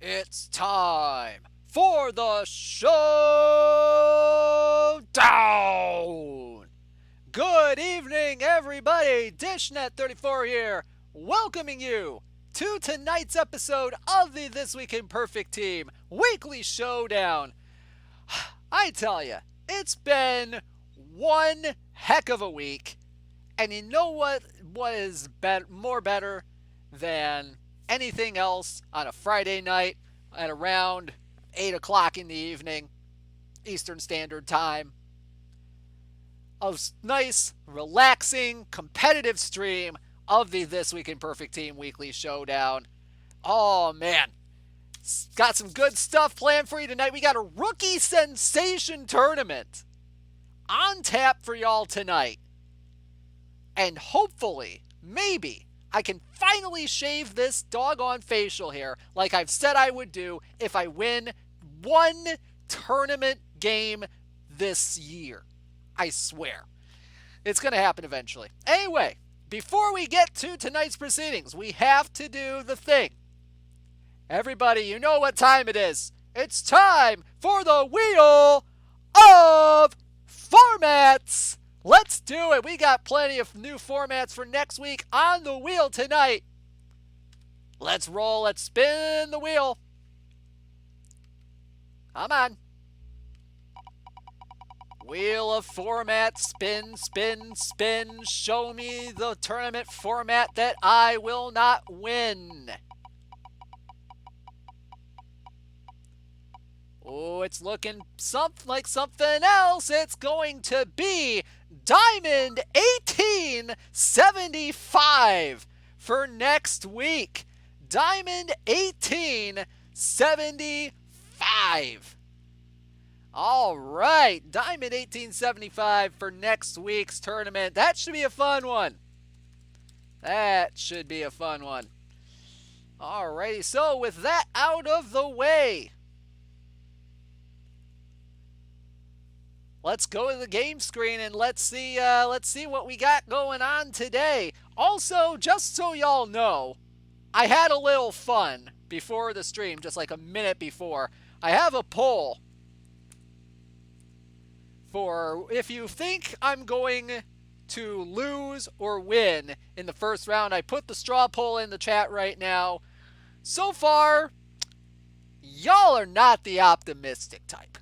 It's time for the Showdown! Good evening, everybody! Dishnet 34 here, welcoming you to tonight's episode of the This Week in Perfect Team Weekly Showdown. I tell you, it's been one heck of a week, and you know what is more better than anything else on a Friday night at around 8 o'clock in the evening, Eastern Standard Time? A nice, relaxing, competitive stream of the This Week in Perfect Team Weekly Showdown. Oh, man. Got some good stuff planned for you tonight. We got a Rookie Sensation Tournament on tap for y'all tonight. And hopefully, maybe, I can finally shave this doggone facial hair like I've said I would do if I win one tournament game this year. I swear. It's going to happen eventually. Anyway, before we get to tonight's proceedings, we have to do the thing. Everybody, you know what time it is. It's time for the Wheel of Formats. Let's do it. We got plenty of new formats for next week on the wheel tonight. Let's roll. Let's spin the wheel. Come on. Wheel of Formats. Spin, spin, spin. Show me the tournament format that I will not win. Oh, it's looking like something else. It's going to be Diamond 1875 for next week. Diamond 1875. All right, Diamond 1875 for next week's tournament. That should be a fun one. That should be a fun one. All righty, so with that out of the way, let's go to the game screen and let's see what we got going on today. Also, just so y'all know, I had a little fun before the stream, just like a minute before. I have a poll for if you think I'm going to lose or win in the first round. I put the straw poll in the chat right now. So far, y'all are not the optimistic type.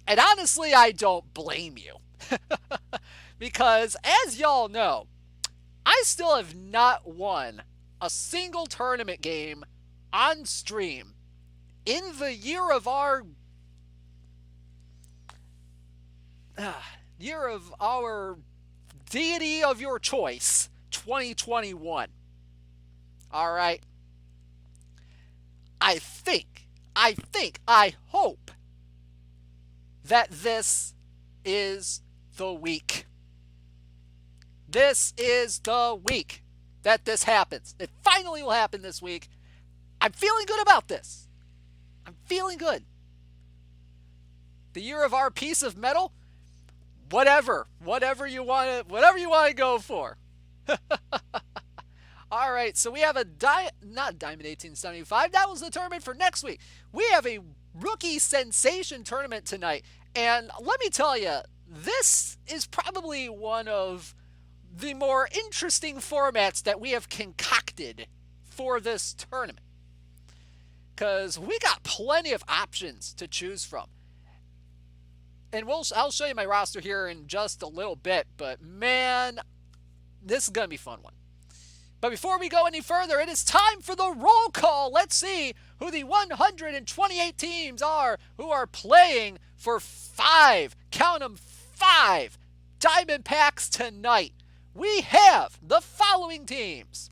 And honestly, I don't blame you. Because, as y'all know, I still have not won a single tournament game on stream in the year of our deity of your choice, 2021. All right. I hope that this is the week. This is the week that this happens. It finally will happen this week. I'm feeling good about this. I'm feeling good. The year of our piece of metal, whatever you want to go for. All right, so we have not Diamond 1875. That was the tournament for next week. We have a Rookie Sensation tournament tonight. And let me tell you, this is probably one of the more interesting formats that we have concocted for this tournament. Because we got plenty of options to choose from. And I'll show you my roster here in just a little bit. But man, this is going to be a fun one. But before we go any further, it is time for the roll call. Let's see who the 128 teams are who are playing for 5, count them, 5 Diamond Packs tonight. We have the following teams.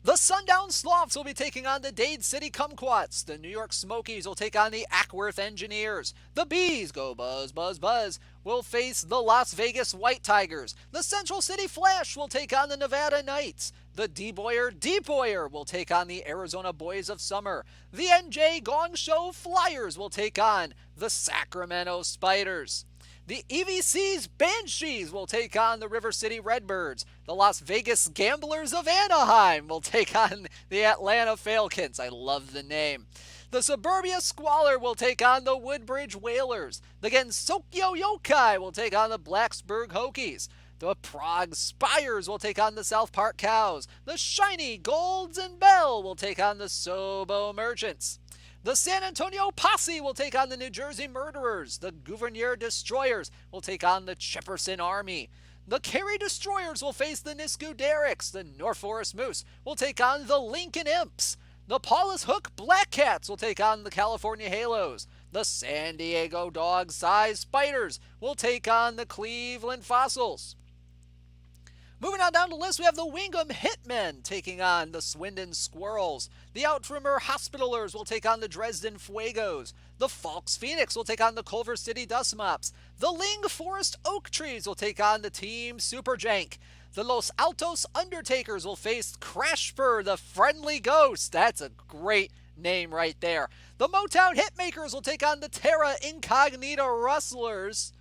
The Sundown Sloths will be taking on the Dade City Kumquats. The New York Smokies will take on the Ackworth Engineers. The Bees, go buzz, buzz, buzz, will face the Las Vegas White Tigers. The Central City Flash will take on the Nevada Knights. The D-Boyer will take on the Arizona Boys of Summer. The NJ Gong Show Flyers will take on the Sacramento Spiders. The EVC's Banshees will take on the River City Redbirds. The Las Vegas Gamblers of Anaheim will take on the Atlanta Falcons. I love the name. The Suburbia Squalor will take on the Woodbridge Whalers. The Gensokyo Yokai will take on the Blacksburg Hokies. The Prague Spires will take on the South Park Cows. The Shiny Golds and Bell will take on the Sobo Merchants. The San Antonio Posse will take on the New Jersey Murderers. The Gouverneur Destroyers will take on the Jefferson Army. The Cary Destroyers will face the Nisku Derricks. The North Forest Moose will take on the Lincoln Imps. The Paulus Hook Black Cats will take on the California Halos. The San Diego Dog-Sized Spiders will take on the Cleveland Fossils. Moving on down the list, we have the Wingham Hitmen taking on the Swindon Squirrels. The Outrimmer Hospitalers will take on the Dresden Fuegos. The Falks Phoenix will take on the Culver City Dust Mops. The Ling Forest Oak Trees will take on the Team Superjank. The Los Altos Undertakers will face Crashfur, the Friendly Ghost. That's a great name right there. The Motown Hitmakers will take on the Terra Incognita Rustlers.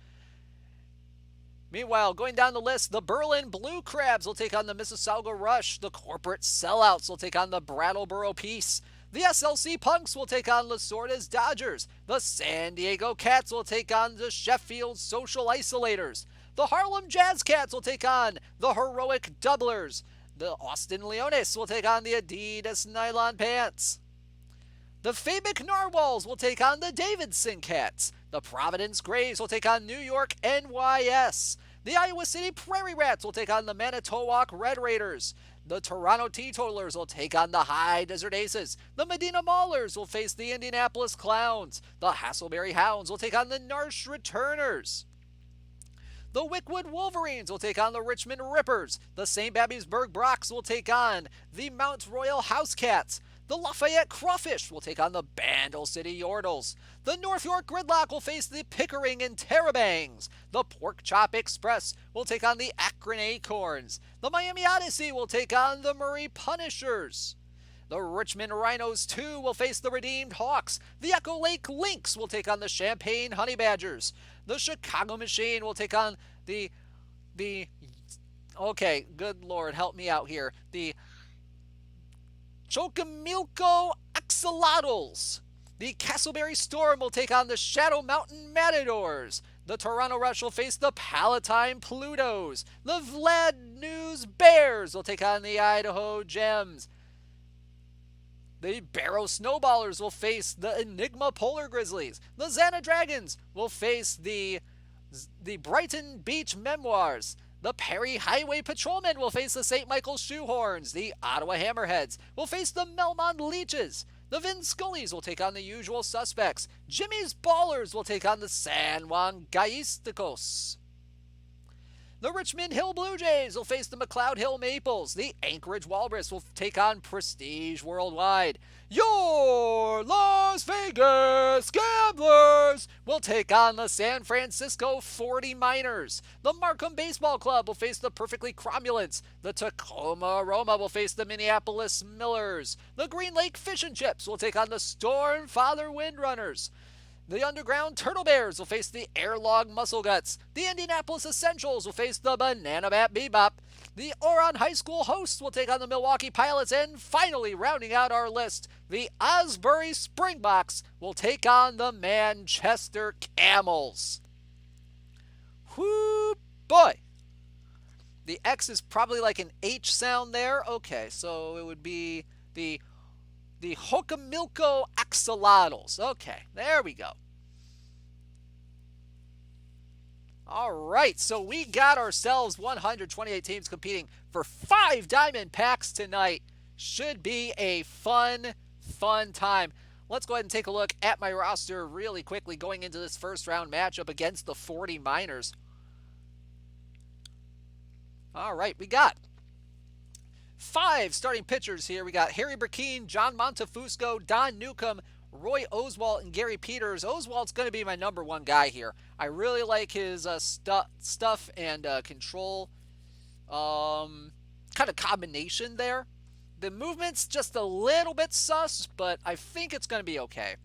Meanwhile, going down the list, the Berlin Blue Crabs will take on the Mississauga Rush. The Corporate Sellouts will take on the Brattleboro Peace. The SLC Punks will take on Lasorda's Dodgers. The San Diego Cats will take on the Sheffield Social Isolators. The Harlem Jazz Cats will take on the Heroic Doublers. The Austin Leones will take on the Adidas Nylon Pants. The Fabic Narwhals will take on the Davidson Cats. The Providence Grays will take on New York NYS. The Iowa City Prairie Rats will take on the Manitowoc Red Raiders. The Toronto Teetotalers will take on the High Desert Aces. The Medina Maulers will face the Indianapolis Clowns. The Hasselberry Hounds will take on the Narsh Returners. The Wickwood Wolverines will take on the Richmond Rippers. The St. Babbiesburg Brocs will take on the Mount Royal House Cats. The Lafayette Crawfish will take on the Bandle City Yordles. The North York Gridlock will face the Pickering and Terrabangs. The Pork Chop Express will take on the Akron Acorns. The Miami Odyssey will take on the Murray Punishers. The Richmond Rhinos 2 will face the Redeemed Hawks. The Echo Lake Lynx will take on the Champaign Honey Badgers. The Chicago Machine will take on the okay, good Lord, help me out here. The Chocomilco Axolotls. The Castleberry Storm will take on the Shadow Mountain Matadors. The Toronto Rush will face the Palatine Plutos. The Vlad News Bears will take on the Idaho Gems. The Barrow Snowballers will face the Enigma Polar Grizzlies. The Xana Dragons will face the Brighton Beach Memoirs. The Perry Highway Patrolmen will face the St. Michael's Shoehorns. The Ottawa Hammerheads will face the Melmond Leeches. The Vin Scullies will take on the Usual Suspects. Jimmy's Ballers will take on the San Juan Gaisticos. The Richmond Hill Blue Jays will face the McLeod Hill Maples. The Anchorage Walrus will take on Prestige Worldwide. Your Las Vegas Gamblers will take on the San Francisco 40 Miners. The Markham Baseball Club will face the Perfectly Cromulents. The Tacoma Aroma will face the Minneapolis Millers. The Green Lake Fish and Chips will take on the Storm Father Windrunners. The Underground Turtle Bears will face the Airlog Muscle Guts. The Indianapolis Essentials will face the Banana Bat Bebop. The Oron High School Hosts will take on the Milwaukee Pilots. And finally, rounding out our list, the Osbury Springboks will take on the Manchester Camels. Whoo boy. The X is probably like an H sound there. Okay, so it would be the Chocomilco Axolotls. Okay, there we go. All right, so we got ourselves 128 teams competing for 5 diamond packs tonight. Should be a fun time. Let's go ahead and take a look at my roster really quickly going into this first round matchup against the 40 Miners. All right, we got 5 starting pitchers here. We got Harry Burkeen, John Montefusco, Don Newcomb, Roy Oswalt, and Gary Peters. Oswalt's going to be my number 1 guy here. I really like his stuff and control kind of combination there. The movement's just a little bit sus, but I think it's going to be okay.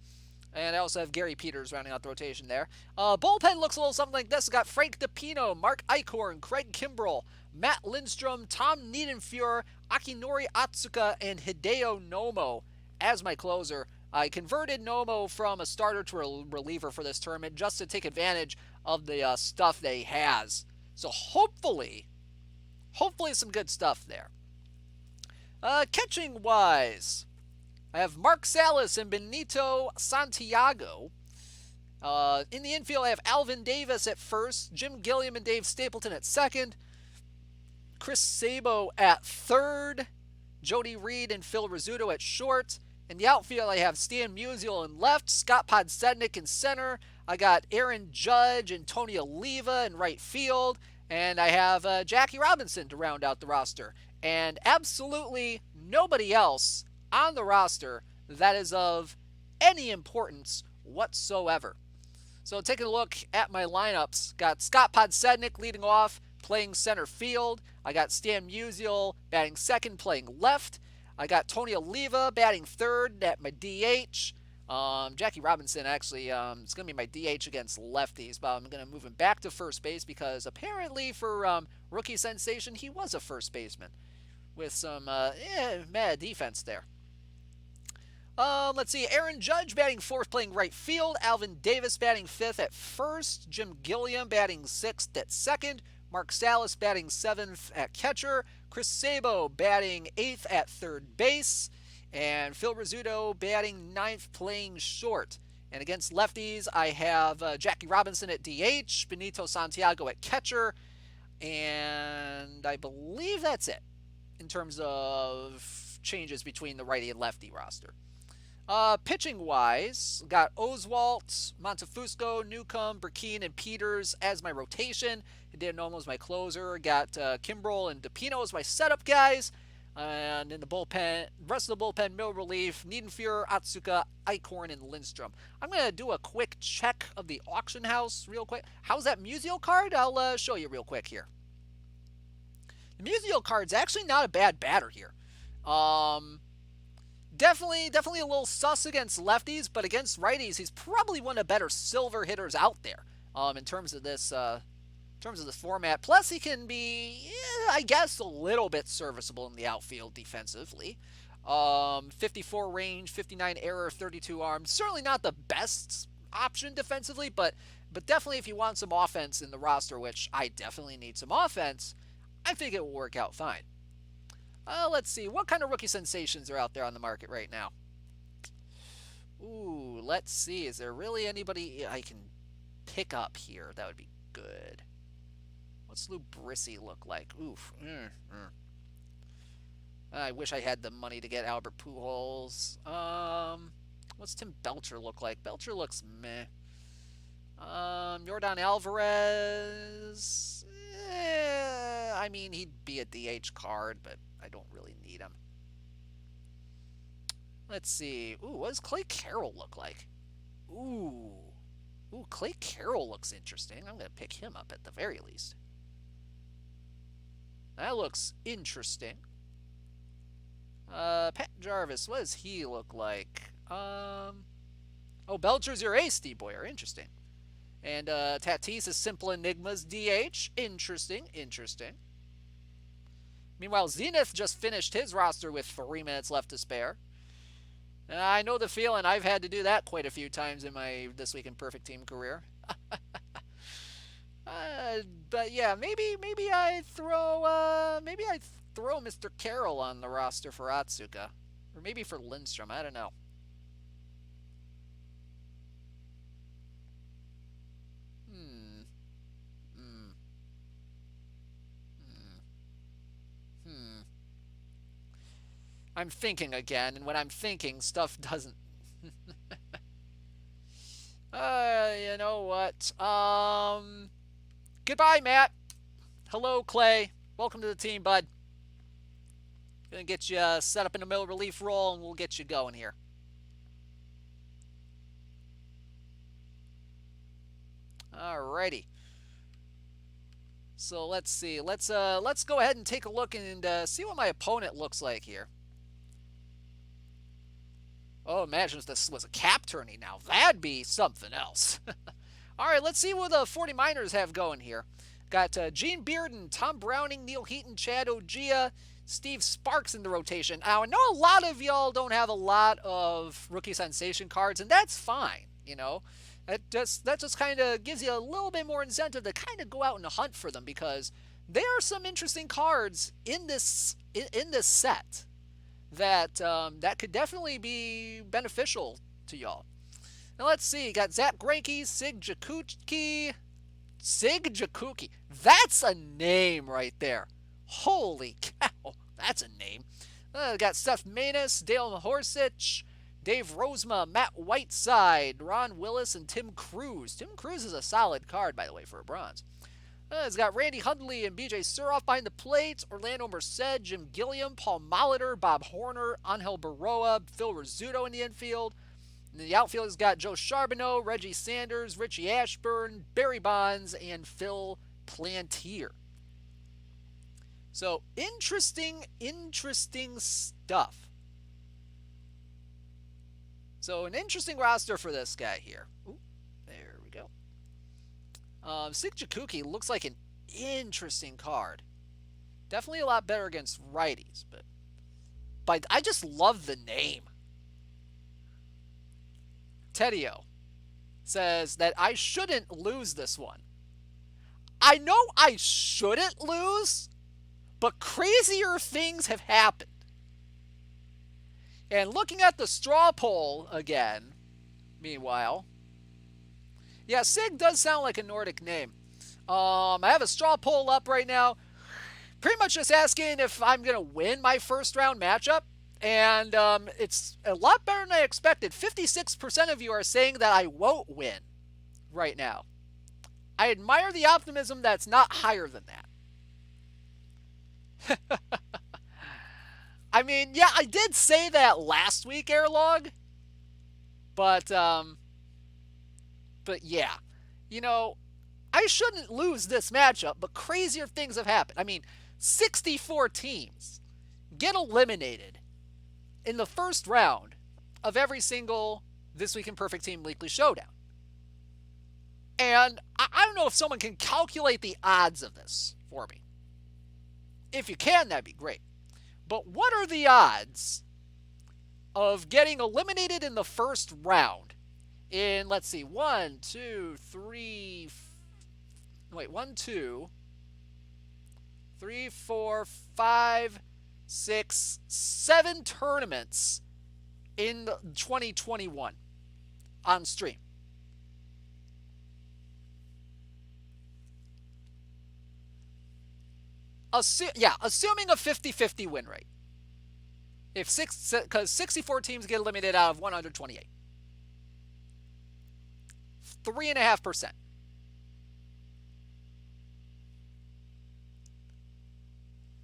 And I also have Gary Peters rounding out the rotation there. Bullpen looks a little something like this. We've got Frank DePino, Mark Eichhorn, Craig Kimbrell, Matt Lindstrom, Tom Niedenfuhr, Akinori Atsuka, and Hideo Nomo as my closer. I converted Nomo from a starter to a reliever for this tournament just to take advantage of the stuff that he has. So hopefully some good stuff there. Catching wise, I have Mark Salas and Benito Santiago. In the infield, I have Alvin Davis at first, Jim Gilliam and Dave Stapleton at second, Chris Sabo at third, Jody Reed and Phil Rizzuto at short. In the outfield, I have Stan Musial in left, Scott Podsednik in center. I got Aaron Judge and Tony Oliva in right field. And I have Jackie Robinson to round out the roster. And absolutely nobody else on the roster that is of any importance whatsoever. So taking a look at my lineups, got Scott Podsednik leading off, playing center field. I got Stan Musial batting second, playing left. I got Tony Oliva batting third at my DH. Jackie Robinson actually is going to be my DH against lefties, but I'm going to move him back to first base because apparently for rookie sensation, he was a first baseman with some mad defense there. Let's see, Aaron Judge batting fourth, playing right field. Alvin Davis batting fifth at first. Jim Gilliam batting sixth at second. Mark Salas batting seventh at catcher. Chris Sabo batting eighth at third base. And Phil Rizzuto batting ninth, playing short. And against lefties, I have Jackie Robinson at DH, Benito Santiago at catcher, and I believe that's it in terms of changes between the righty and lefty roster. Pitching-wise, got Oswalt, Montefusco, Newcomb, Burkeen, and Peters as my rotation. Hideo Nomo as my closer. Got Kimbrell and DePino as my setup guys. And in the bullpen, rest of the bullpen, middle relief, Niedenfuhr, Atsuka, Eichhorn, and Lindstrom. I'm going to do a quick check of the auction house real quick. How's that Musial card? I'll show you real quick here. The Musial card's actually not a bad batter here. Definitely a little sus against lefties, but against righties, he's probably one of the better silver hitters out there in terms of this format. Plus, he can be, I guess, a little bit serviceable in the outfield defensively. 54 range, 59 error, 32 arm. Certainly not the best option defensively, but definitely if you want some offense in the roster, which I definitely need some offense, I think it will work out fine. Let's see. What kind of rookie sensations are out there on the market right now? Ooh, let's see. Is there really anybody I can pick up here that would be good? What's Lou Brissy look like? Oof. I wish I had the money to get Albert Pujols. What's Tim Belcher look like? Belcher looks meh. Yordan Alvarez. I mean, he'd be a DH card, but I don't really need him. Let's see. Ooh, what does Clay Carroll look like? Ooh, Clay Carroll looks interesting. I'm going to pick him up at the very least. That looks interesting. Pat Jarvis, what does he look like? Oh, Belcher's your ace, D-Boyer. Interesting. And Tatis is Simple Enigmas DH. Interesting. Meanwhile, Zenith just finished his roster with 3 minutes left to spare. I know the feeling. I've had to do that quite a few times in my This Week in Perfect Team career. But yeah, maybe I throw Mr. Carroll on the roster for Atsuka, or maybe for Lindstrom. I don't know. I'm thinking again, and when I'm thinking, stuff doesn't. You know what? Goodbye, Matt. Hello, Clay. Welcome to the team, bud. Gonna get you set up in a middle relief role, and we'll get you going here. Alrighty. So let's see. Let's go ahead and take a look and see what my opponent looks like here. Oh, imagine if this was a cap tourney now. That'd be something else. All right, let's see what the 40 miners have going here. Got Gene Bearden, Tom Browning, Neil Heaton, Chad Ogia, Steve Sparks in the rotation. Now, I know a lot of y'all don't have a lot of rookie sensation cards, and that's fine, you know. That just kind of gives you a little bit more incentive to kind of go out and hunt for them, because there are some interesting cards in this set that that could definitely be beneficial to y'all. Now let's see. Got Zach Greinke, Sig Jakuki. Sig Jakuki. That's a name right there. Holy cow. That's a name. Got Seth Maness, Dale Horsich, Dave Rosema, Matt Whiteside, Ron Willis, and Tim Cruz. Tim Cruz is a solid card, by the way, for a bronze. It's got Randy Hundley and BJ Suroff behind the plates, Orlando Merced, Jim Gilliam, Paul Molitor, Bob Horner, Angel Baroa, Phil Rizzuto in the infield. And the outfield has got Joe Charbonneau, Reggie Sanders, Richie Ashburn, Barry Bonds, and Phil Plantier. So, interesting stuff. So, an interesting roster for this guy here. Ooh, there we go. Sig Jakuki looks like an interesting card. Definitely a lot better against righties, but I just love the name. Tedio says that I shouldn't lose this one. I know I shouldn't lose, but crazier things have happened. And looking at the straw poll again, meanwhile, yeah, Sig does sound like a Nordic name. I have a straw poll up right now, pretty much just asking if I'm going to win my first round matchup. And it's a lot better than I expected. 56% of you are saying that I won't win right now. I admire the optimism that's not higher than that. I mean, yeah, I did say that last week, Airlog. But yeah, you know, I shouldn't lose this matchup, but crazier things have happened. I mean, 64 teams get eliminated in the first round of every single This Week in Perfect Team Weekly Showdown. And I don't know if someone can calculate the odds of this for me. If you can, that'd be great. But what are the odds of getting eliminated in the first round in, let's see, 1, 2, 3, 4, 5, 6, 7 tournaments in 2021 on stream? Assuming a 50-50 win rate. Because 64 teams get eliminated out of 128. 3.5%.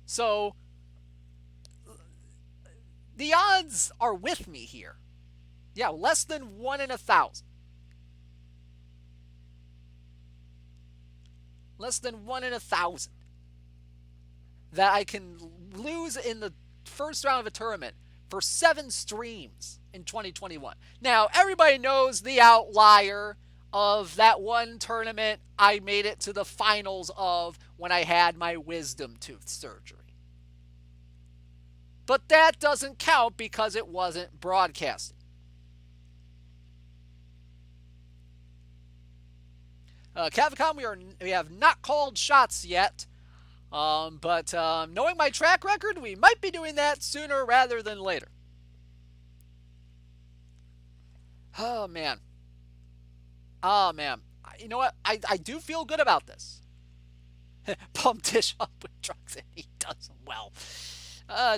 So the odds are with me here. Yeah, less than 1 in 1,000. Less than 1 in 1,000 that I can lose in the first round of a tournament for 7 streams in 2021. Now, everybody knows the outlier of that one tournament I made it to the finals of when I had my wisdom tooth surgery. But that doesn't count because it wasn't broadcasted. Cavicom, we have not called shots yet. But knowing my track record, we might be doing that sooner rather than later. Oh, man. You know what? I do feel good about this. Pump dish up with drugs and he does well.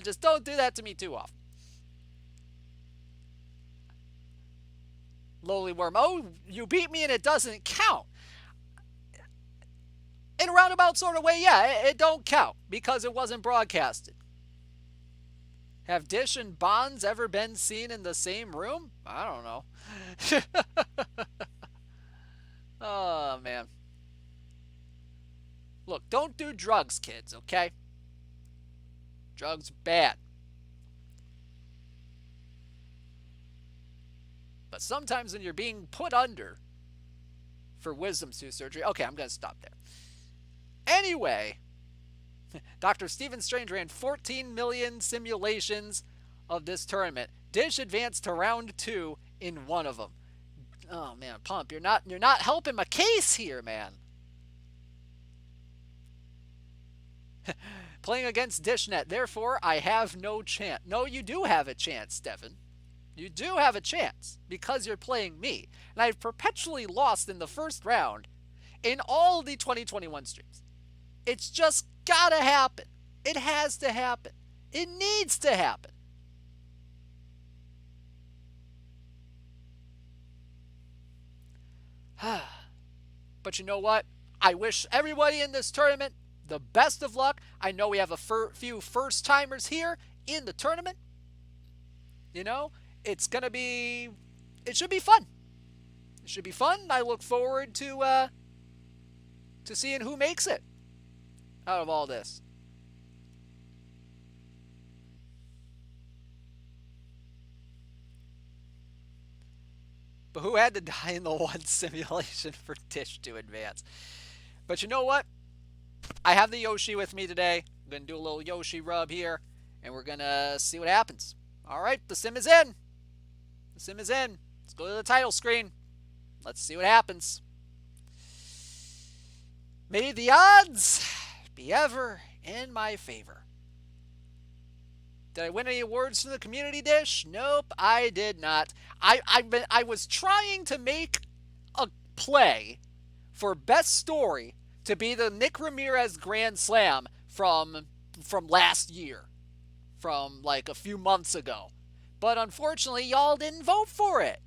Just don't do that to me too often. Lowly Worm. Oh, you beat me and it doesn't count. In a roundabout sort of way, yeah, it don't count because it wasn't broadcasted. Have Dish and Bonds ever been seen in the same room? I don't know. Oh, man. Look, don't do drugs, kids, okay? Drugs are bad. sometimes when you're being put under for wisdom tooth surgery. Okay, I'm going to stop there. Anyway, Dr. Stephen Strange ran 14 million simulations of this tournament. Dish advanced to round 2 in one of them. Oh man, Pump, you're not helping my case here, man. Playing against Dishnet, therefore I have no chance. No, you do have a chance, Stefan. You do have a chance because you're playing me. And I've perpetually lost in the first round in all the 2021 streams. It's just gotta happen. It has to happen. It needs to happen. But you know what? I wish everybody in this tournament the best of luck. I know we have a few first-timers here in the tournament. You know, it should be fun. It should be fun. I look forward to seeing who makes it out of all this. But who had to die in the one simulation for Dish to advance? But you know what? I have the Yoshi with me today. I'm going to do a little Yoshi rub here, and we're going to see what happens. All right, the sim is in. The sim is in. Let's go to the title screen. Let's see what happens. May the odds be ever in my favor. Did I win any awards from the community, Dish? Nope, I did not. I was trying to make a play for best story to be the Nick Ramirez Grand Slam from last year, from like a few months ago. But unfortunately, y'all didn't vote for it.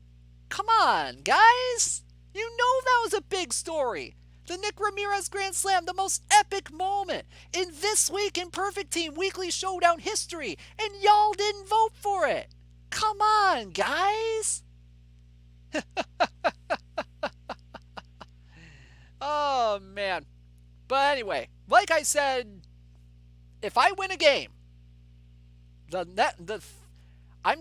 Come on, guys. You know that was a big story. The Nick Ramirez Grand Slam, the most epic moment in This Week in Perfect Team Weekly Showdown history, and y'all didn't vote for it. Come on, guys. Oh, man. But anyway, like I said, if I win a game, I'm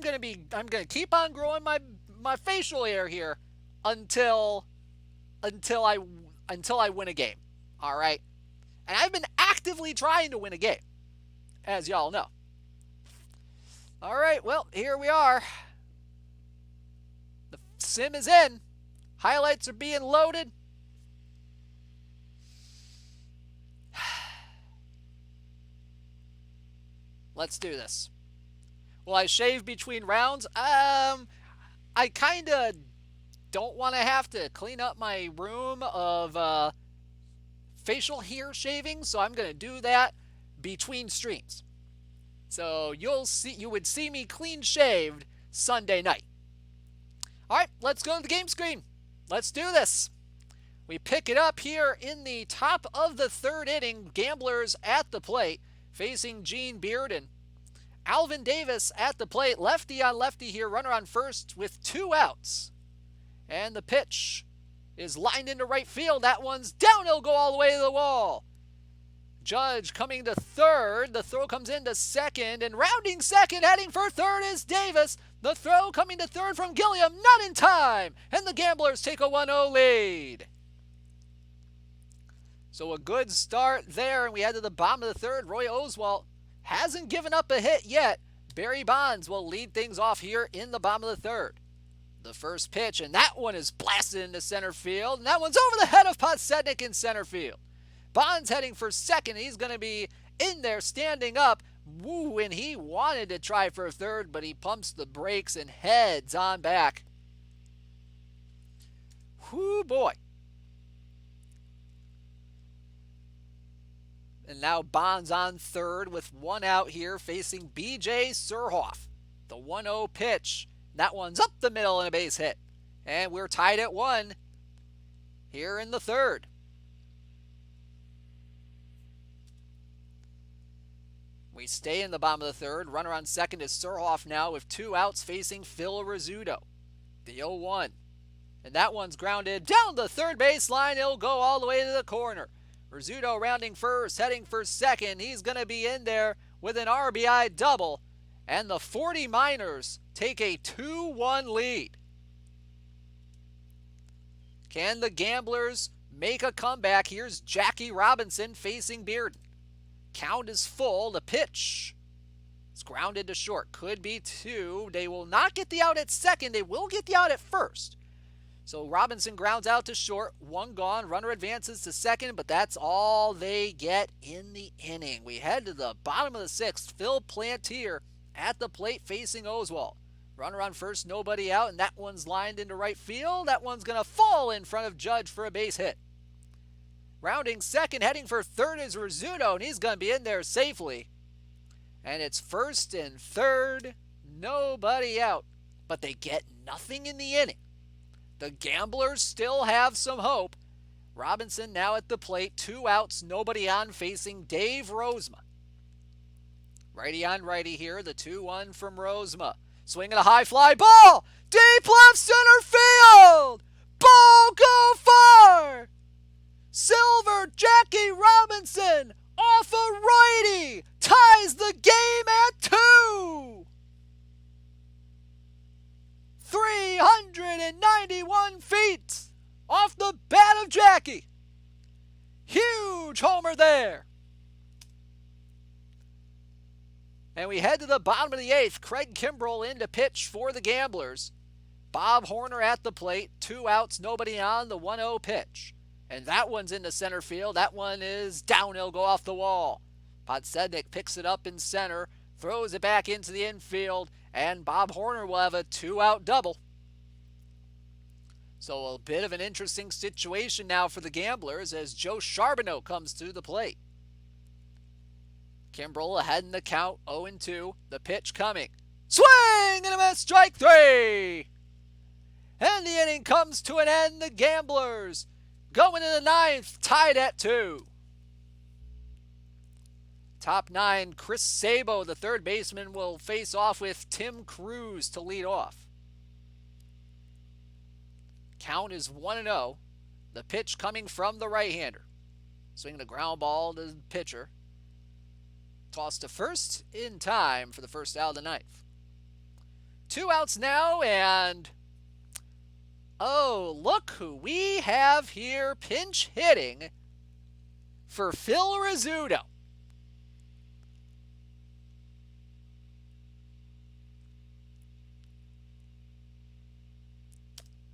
gonna keep on growing my facial hair here until I win a game. All right? And I've been actively trying to win a game, as y'all know. All right, well, here we are. The sim is in. Highlights are being loaded. Let's do this. Will I shave between rounds? I kind of don't want to have to clean up my room of facial hair shaving, so I'm going to do that between streams. So you would see me clean shaved Sunday night. All right, let's go to the game screen. Let's do this. We pick it up here in the top of the third inning. Gamblers at the plate facing Gene Bearden. Alvin Davis at the plate, lefty on lefty here, runner on first with 2 outs. And the pitch is lined into right field. That one's down. It'll go all the way to the wall. Judge coming to third. The throw comes into second. And rounding second, heading for third is Davis. The throw coming to third from Gilliam, not in time. And the Gamblers take a 1-0 lead. So a good start there. And we head to the bottom of the third. Roy Oswalt hasn't given up a hit yet. Barry Bonds will lead things off here in the bottom of the third. The first pitch, and that one is blasted into center field. And that one's over the head of Podsednik in center field. Bonds heading for second. He's going to be in there standing up. Woo, and he wanted to try for third, but he pumps the brakes and heads on back. Whoo, boy. And now Bonds on third with 1 out here facing B.J. Surhoff. The 1-0 pitch. That one's up the middle and a base hit. And we're tied at 1 here in the third. We stay in the bottom of the third. Runner on second is Surhoff now with 2 outs facing Phil Rizzuto. The 0-1. And that one's grounded down the third baseline. It'll go all the way to the corner. Rizzuto rounding first, heading for second. He's going to be in there with an RBI double. And the 40 Miners take a 2-1 lead. Can the Gamblers make a comeback? Here's Jackie Robinson facing Bearden. Count is full. The pitch. It's grounded to short. Could be two. They will not get the out at second. They will get the out at first. So Robinson grounds out to short. One gone. Runner advances to second, but that's all they get in the inning. We head to the bottom of the sixth. Phil Plantier at the plate facing Oswald. Runner on first, nobody out, and that one's lined into right field. That one's going to fall in front of Judge for a base hit. Rounding second, heading for third is Rizzuto, and he's going to be in there safely. And it's first and third, nobody out. But they get nothing in the inning. The Gamblers still have some hope. Robinson now at the plate, 2 outs, nobody on, facing Dave Rozema. Righty on righty here, the 2-1 from Rozema. Swinging a high fly ball, deep left center field. Ball go far. Silver Jackie Robinson off a righty ties the game at 2. 391 feet off the bat of Jackie. Huge homer there. And we head to the bottom of the 8th. Craig Kimbrell in to pitch for the Gamblers. Bob Horner at the plate. 2 outs, nobody on, the 1-0 pitch. And that one's into center field. That one is downhill, go off the wall. Podsednik picks it up in center, throws it back into the infield, and Bob Horner will have a 2-out double. So a bit of an interesting situation now for the Gamblers as Joe Charbonneau comes to the plate. Kimbrell ahead in the count, 0-2. The pitch coming. Swing and a miss, strike 3. And the inning comes to an end. The Gamblers going to the 9th, tied at 2. Top 9, Chris Sabo, the third baseman, will face off with Tim Cruz to lead off. Count is 1-0. The pitch coming from the right-hander. Swinging a ground ball to the pitcher. Toss to first in time for the first out of the 9th. 2 outs now, and oh, look who we have here pinch hitting for Phil Rizzuto.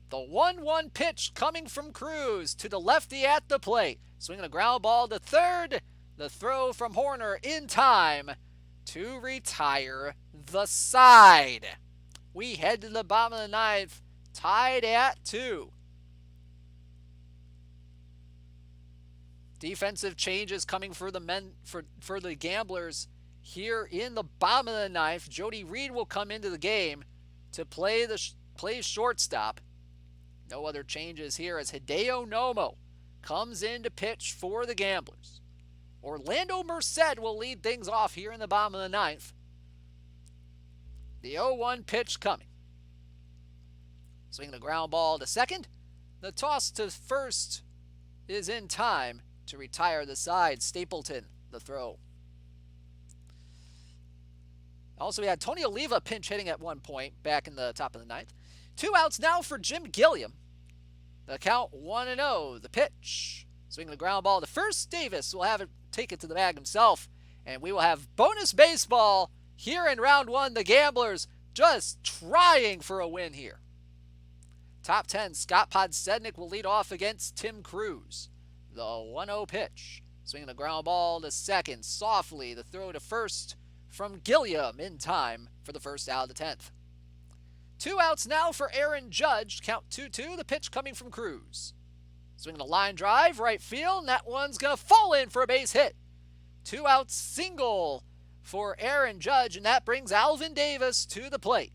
The 1-1 pitch coming from Cruz to the lefty at the plate. Swinging a ground ball to third. The throw from Horner in time to retire the side. We head to the bottom of the 9th, tied at 2. Defensive changes coming for the Gamblers here in the bottom of the 9th. Jody Reed will come into the game to play shortstop. No other changes here as Hideo Nomo comes in to pitch for the Gamblers. Orlando Merced will lead things off here in the bottom of the 9th. The 0-1 pitch coming. Swinging the ground ball to second. The toss to first is in time to retire the side. Stapleton, the throw. Also, we had Tony Oliva pinch hitting at one point back in the top of the 9th. 2 outs now for Jim Gilliam. The count 1-0. The pitch. Swinging the ground ball to first. Davis will have it take it to the bag himself. And we will have bonus baseball here in round 1. The Gamblers just trying for a win here. Top 10, Scott Podsednik will lead off against Tim Cruz. The 1-0 pitch. Swinging the ground ball to second. Softly, the throw to first from Gilliam in time for the first out of the 10th. 2 outs now for Aaron Judge. Count 2-2. The pitch coming from Cruz. Swinging a line drive, right field, and that one's going to fall in for a base hit. 2 outs single for Aaron Judge, and that brings Alvin Davis to the plate.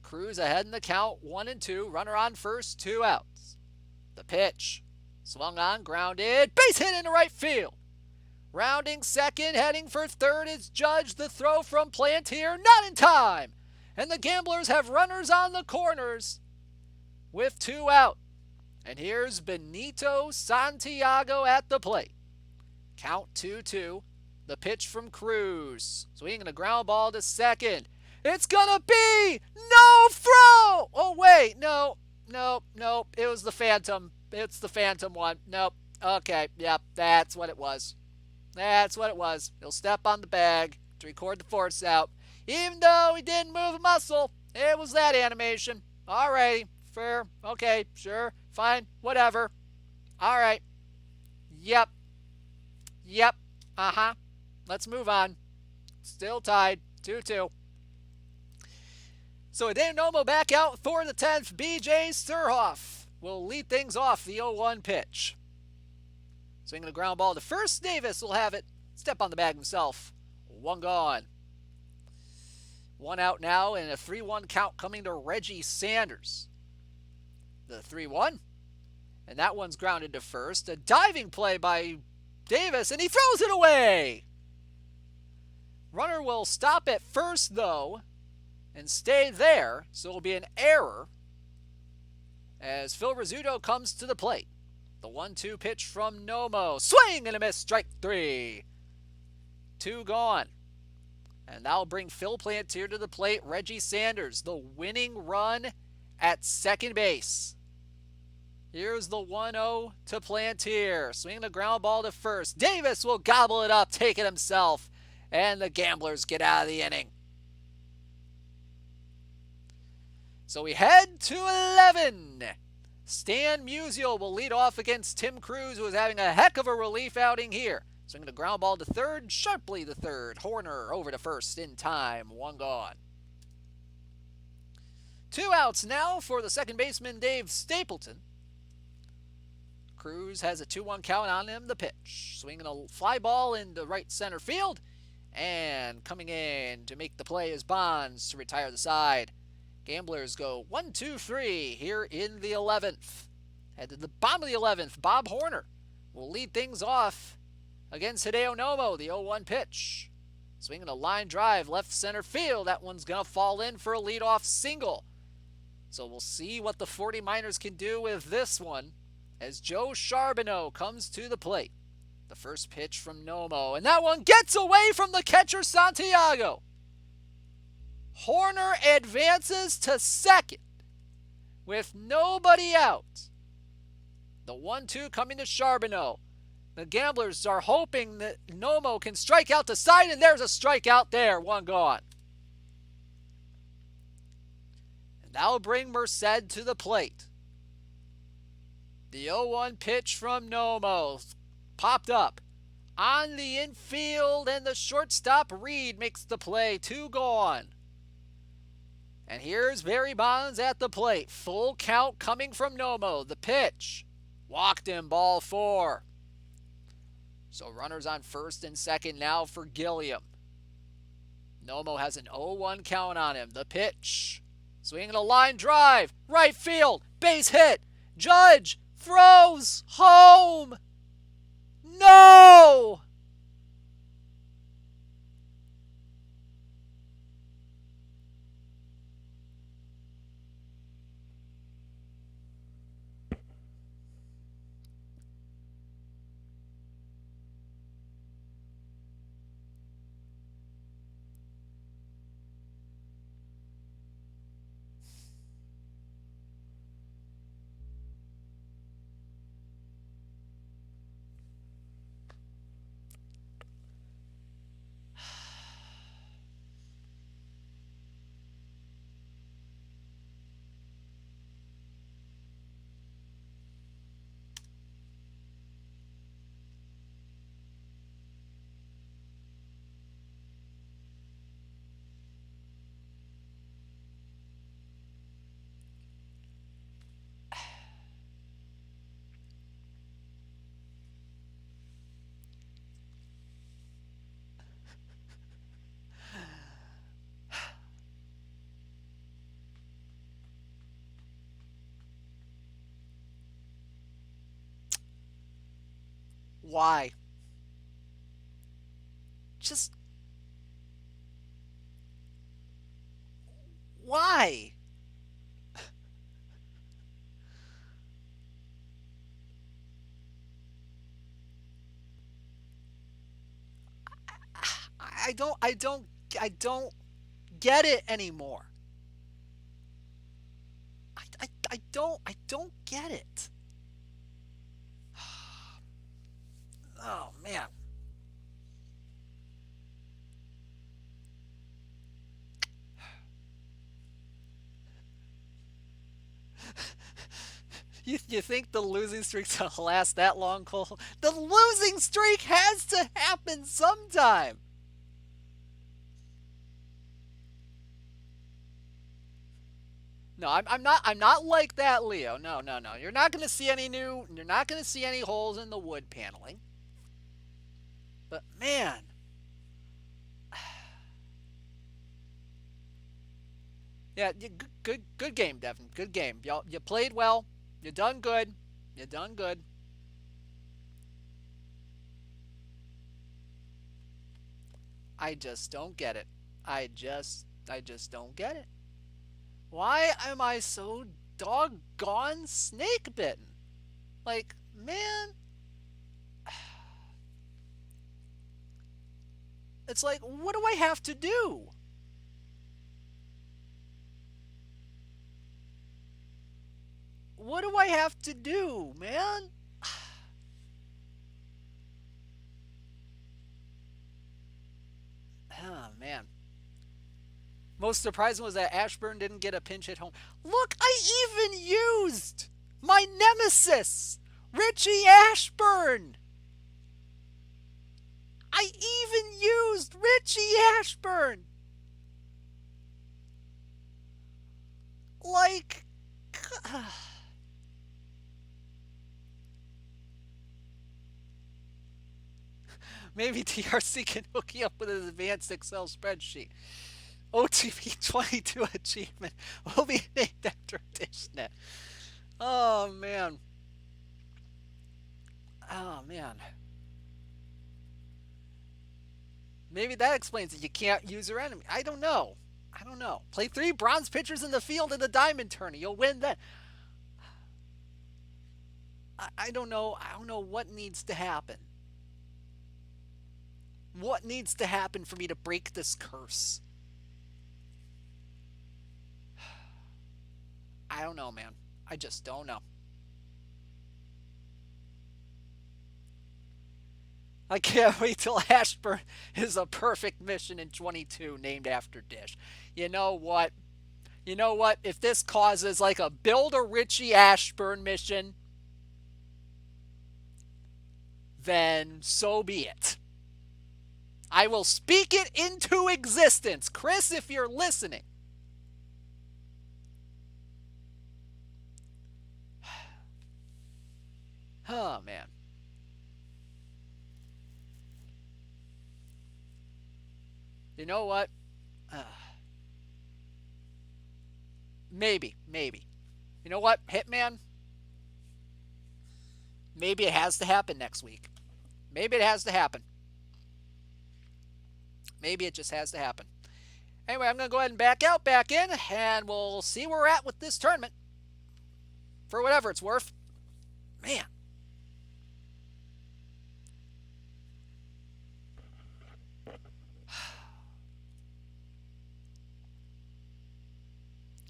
Cruz ahead in the count, 1-2. Runner on first, 2 outs. The pitch. Swung on, grounded, base hit into right field. Rounding second, heading for third is Judge. The throw from Plantier, not in time. And the Gamblers have runners on the corners with 2 out. And here's Benito Santiago at the plate. Count 2-2. The pitch from Cruz. Swinging a ground ball to second. It's going to be no throw. Oh, wait, no. nope. It was the Phantom. It's the Phantom one. Nope. Okay, yep, that's what it was. That's what it was. He'll step on the bag to record the force out. Even though he didn't move a muscle, it was that animation. Alrighty, fair. Okay, sure, fine, whatever. Alright. Yep. Yep. Uh-huh. Let's move on. Still tied. 2-2. So Hideo Nomo back out for the 10th. BJ Surhoff will lead things off the 0-1 pitch. Swinging a ground ball to first. Davis will have it. Step on the bag himself. One gone. One out now, and a 3-1 count coming to Reggie Sanders. The 3-1. And that one's grounded to first. A diving play by Davis, and he throws it away. Runner will stop at first, though, and stay there, so it'll be an error as Phil Rizzuto comes to the plate. The 1-2 pitch from Nomo. Swing and a miss, strike 3. 2 gone. And that'll bring Phil Plantier to the plate. Reggie Sanders, the winning run at second base. Here's the 1-0 to Plantier. Swinging the ground ball to first. Davis will gobble it up, take it himself. And the Gamblers get out of the inning. So we head to 11. Stan Musial will lead off against Tim Cruz, who is having a heck of a relief outing here. Swinging the ground ball to third, sharply to third. Horner over to first in time. 1 gone. 2 outs now for the second baseman, Dave Stapleton. Cruz has a 2-1 count on him. The pitch. Swinging a fly ball into right center field. And coming in to make the play is Bonds to retire the side. Gamblers go 1-2-3 here in the 11th. Head to the bottom of the 11th. Bob Horner will lead things off against Hideo Nomo, the 0-1 pitch. Swinging a line drive left center field. That one's going to fall in for a leadoff single. So we'll see what the 40 Miners can do with this one as Joe Charbonneau comes to the plate. The first pitch from Nomo, and that one gets away from the catcher Santiago. Horner advances to second with nobody out. The 1-2 coming to Charbonneau. The Gamblers are hoping that Nomo can strike out to side, and there's a strikeout there. 1 gone. And that'll bring Merced to the plate. The 0-1 pitch from Nomo popped up on the infield, and the shortstop Reed makes the play. 2 gone. And here's Barry Bonds at the plate. Full count coming from Nomo. The pitch. Walked him, ball 4. So runners on first and second now for Gilliam. Nomo has an 0-1 count on him. The pitch. Swinging a line drive. Right field. Base hit. Judge throws home. No! Why? Just why? I don't get it anymore. I I don't get it. Oh man. You think the losing streak's gonna last that long, Cole? The losing streak has to happen sometime. No, I'm not like that, Leo. No, no, no. You're not gonna see any holes in the wood paneling. But man, yeah, good game, Devin. Good game. You played well. You done good. You done good. I just don't get it. I just don't get it. Why am I so doggone snake bitten? Like, man, it's like, what do I have to do? What do I have to do, man? Oh, man. Most surprising was that Ashburn didn't get a pinch hit home. Look, I even used my nemesis, Richie Ashburn. I even used Richie Ashburn. Like, maybe TRC can hook you up with an advanced Excel spreadsheet. OTP 22 achievement will be named after Dishnet. Oh, man. Oh, man. Maybe that explains it. You can't use your enemy. I don't know. I don't know. Play 3 bronze pitchers in the field in the diamond tourney. You'll win then. I don't know. I don't know what needs to happen. What needs to happen for me to break this curse? I don't know, man. I just don't know. I can't wait till Ashburn is a perfect mission in 22 named after Dish. You know what? You know what? If this causes like a build a Richie Ashburn mission, then so be it. I will speak it into existence. Chris, if you're listening. Oh, man. You know what? Maybe. You know what, Hitman? Maybe it has to happen next week. Maybe it has to happen. Maybe it just has to happen. Anyway, I'm going to go ahead and back out, back in, and we'll see where we're at with this tournament. For whatever it's worth. Man.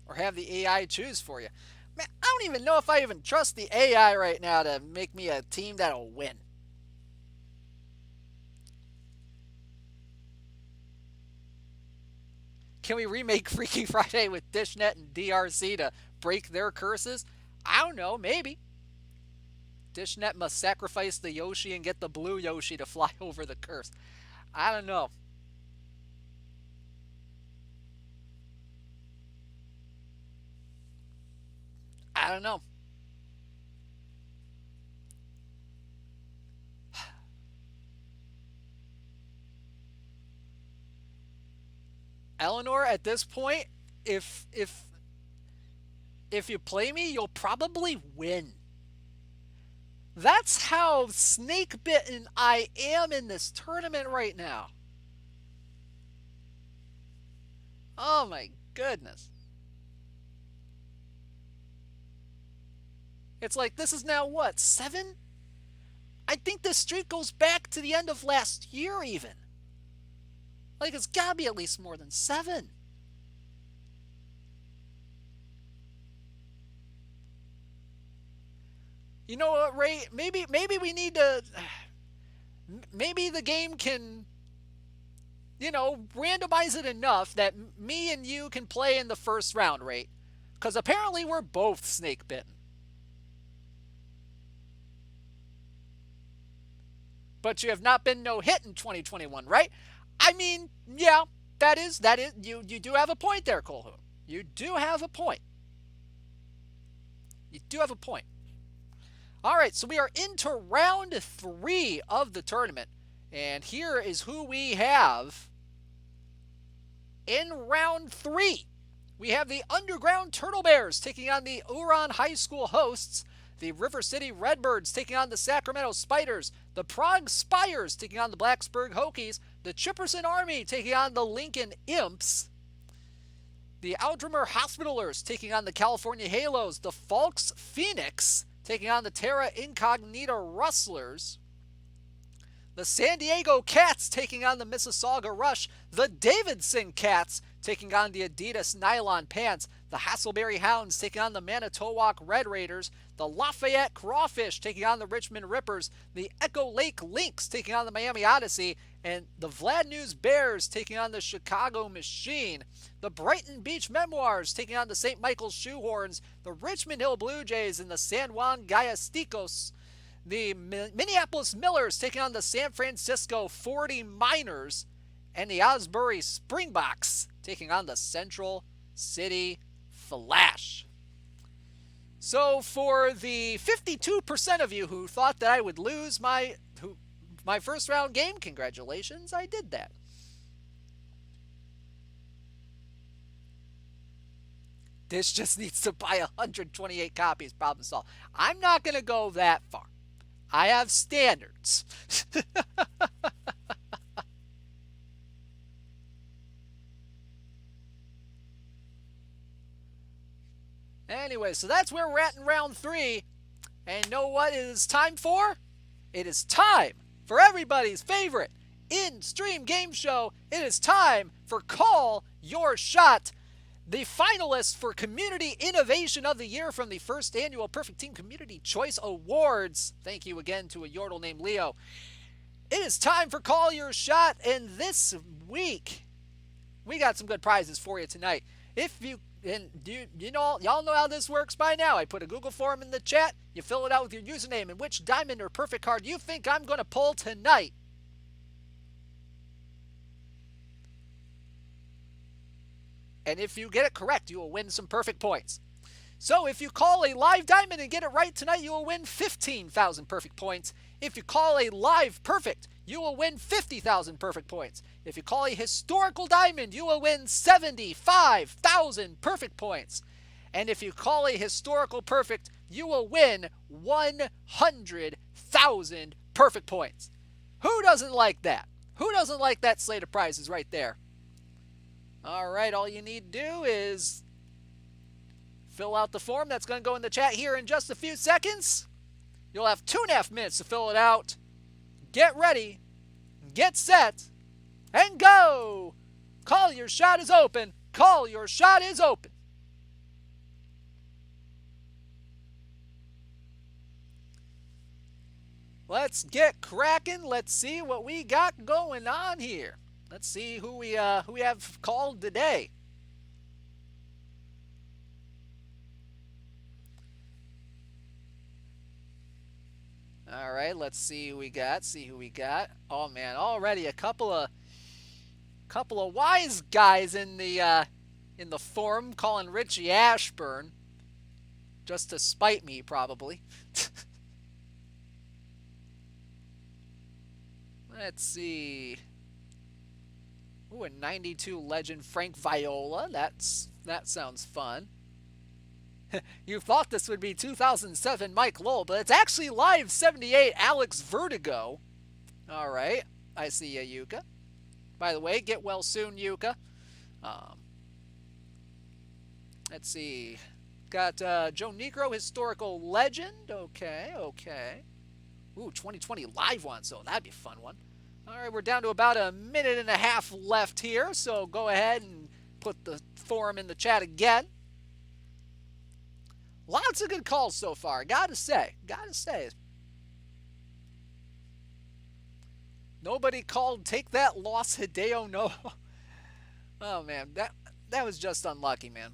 Or have the AI choose for you. Man, I don't even know if I even trust the AI right now to make me a team that'll win. Can we remake Freaky Friday with Dishnet and DRC to break their curses? I don't know, maybe. Dishnet must sacrifice the Yoshi and get the blue Yoshi to fly over the curse. I don't know. I don't know. Eleanor, at this point, if you play me, you'll probably win. That's how snake bitten I am in this tournament right now. Oh my goodness. It's like this is now what, 7? I think this streak goes back to the end of last year even. Like it's gotta be at least more than 7. You know what, Ray? Maybe we need to. Maybe the game can, randomize it enough that me and you can play in the first round, Ray. Because apparently we're both snake bitten. But you have not been no hit in 2021, right? I mean, yeah, that is you do have a point there, Colhoun. You do have a point. You do have a point. All right, so we are into round 3 of the tournament. And here is who we have in round 3. We have the Underground Turtle Bears taking on the Huron High School hosts. The River City Redbirds taking on the Sacramento Spiders. The Prague Spires taking on the Blacksburg Hokies. The Chipperson Army taking on the Lincoln Imps. The Outremer Hospitalers taking on the California Halos. The Falks Phoenix taking on the Terra Incognita Rustlers. The San Diego Cats taking on the Mississauga Rush. The Davidson Cats taking on the Adidas Nylon Pants. The Hasselberry Hounds taking on the Manitowoc Red Raiders. The Lafayette Crawfish taking on the Richmond Rippers. The Echo Lake Lynx taking on the Miami Odyssey. And the Vlad News Bears taking on the Chicago Machine. The Brighton Beach Memoirs taking on the St. Michael's Shoehorns. The Richmond Hill Blue Jays and the San Juan Gallisticos. The Minneapolis Millers taking on the San Francisco 40 Miners. And the Osbury Springboks taking on the Central City Flash. So for the 52% of you who thought that I would lose my first round game, congratulations, I did that. This just needs to buy 128 copies, problem solved. I'm not going to go that far. I have standards. Anyway, so that's where we're at in round 3. And you know what it is time for? It is time for everybody's favorite in-stream game show. It is time for Call Your Shot. The finalists for Community Innovation of the Year from the first annual Perfect Team Community Choice Awards. Thank you again to a Yordle named Leo. It is time for Call Your Shot, and this week we got some good prizes for you tonight. Y'all know how this works by now. I put a Google form in the chat. You fill it out with your username and which diamond or perfect card you think I'm going to pull tonight. And if you get it correct, you will win some perfect points. So if you call a live diamond and get it right tonight, you will win 15,000 perfect points. If you call a live perfect, you will win 50,000 perfect points. If you call a historical diamond, you will win 75,000 perfect points. And if you call a historical perfect, you will win 100,000 perfect points. Who doesn't like that? Who doesn't like that slate of prizes right there? All right, all you need to do is fill out the form. That's going to go in the chat here in just a few seconds. You'll have 2.5 minutes to fill it out. Get ready, get set, and go! Call Your Shot is open. Call Your Shot is open. Let's get cracking. Let's see what we got going on here. Let's see who we have called today. All right, let's see who we got. Oh man, already a couple of wise guys in the forum calling Richie Ashburn just to spite me, probably. Let's see. Ooh, a 92 legend Frank Viola. That sounds fun. You thought this would be 2007 Mike Lowell, but it's actually live 78 Alex Vertigo. All right, I see you, Yuka. By the way, get well soon, Yuka. Let's see. Got Joe Negro, historical legend. Okay. Ooh, 2020 live one, so that'd be a fun one. All right, we're down to about a minute and a half left here, so go ahead and put the forum in the chat again. Lots of good calls so far, gotta say. Nobody called take that loss, Hideo no. Oh man, that was just unlucky, man.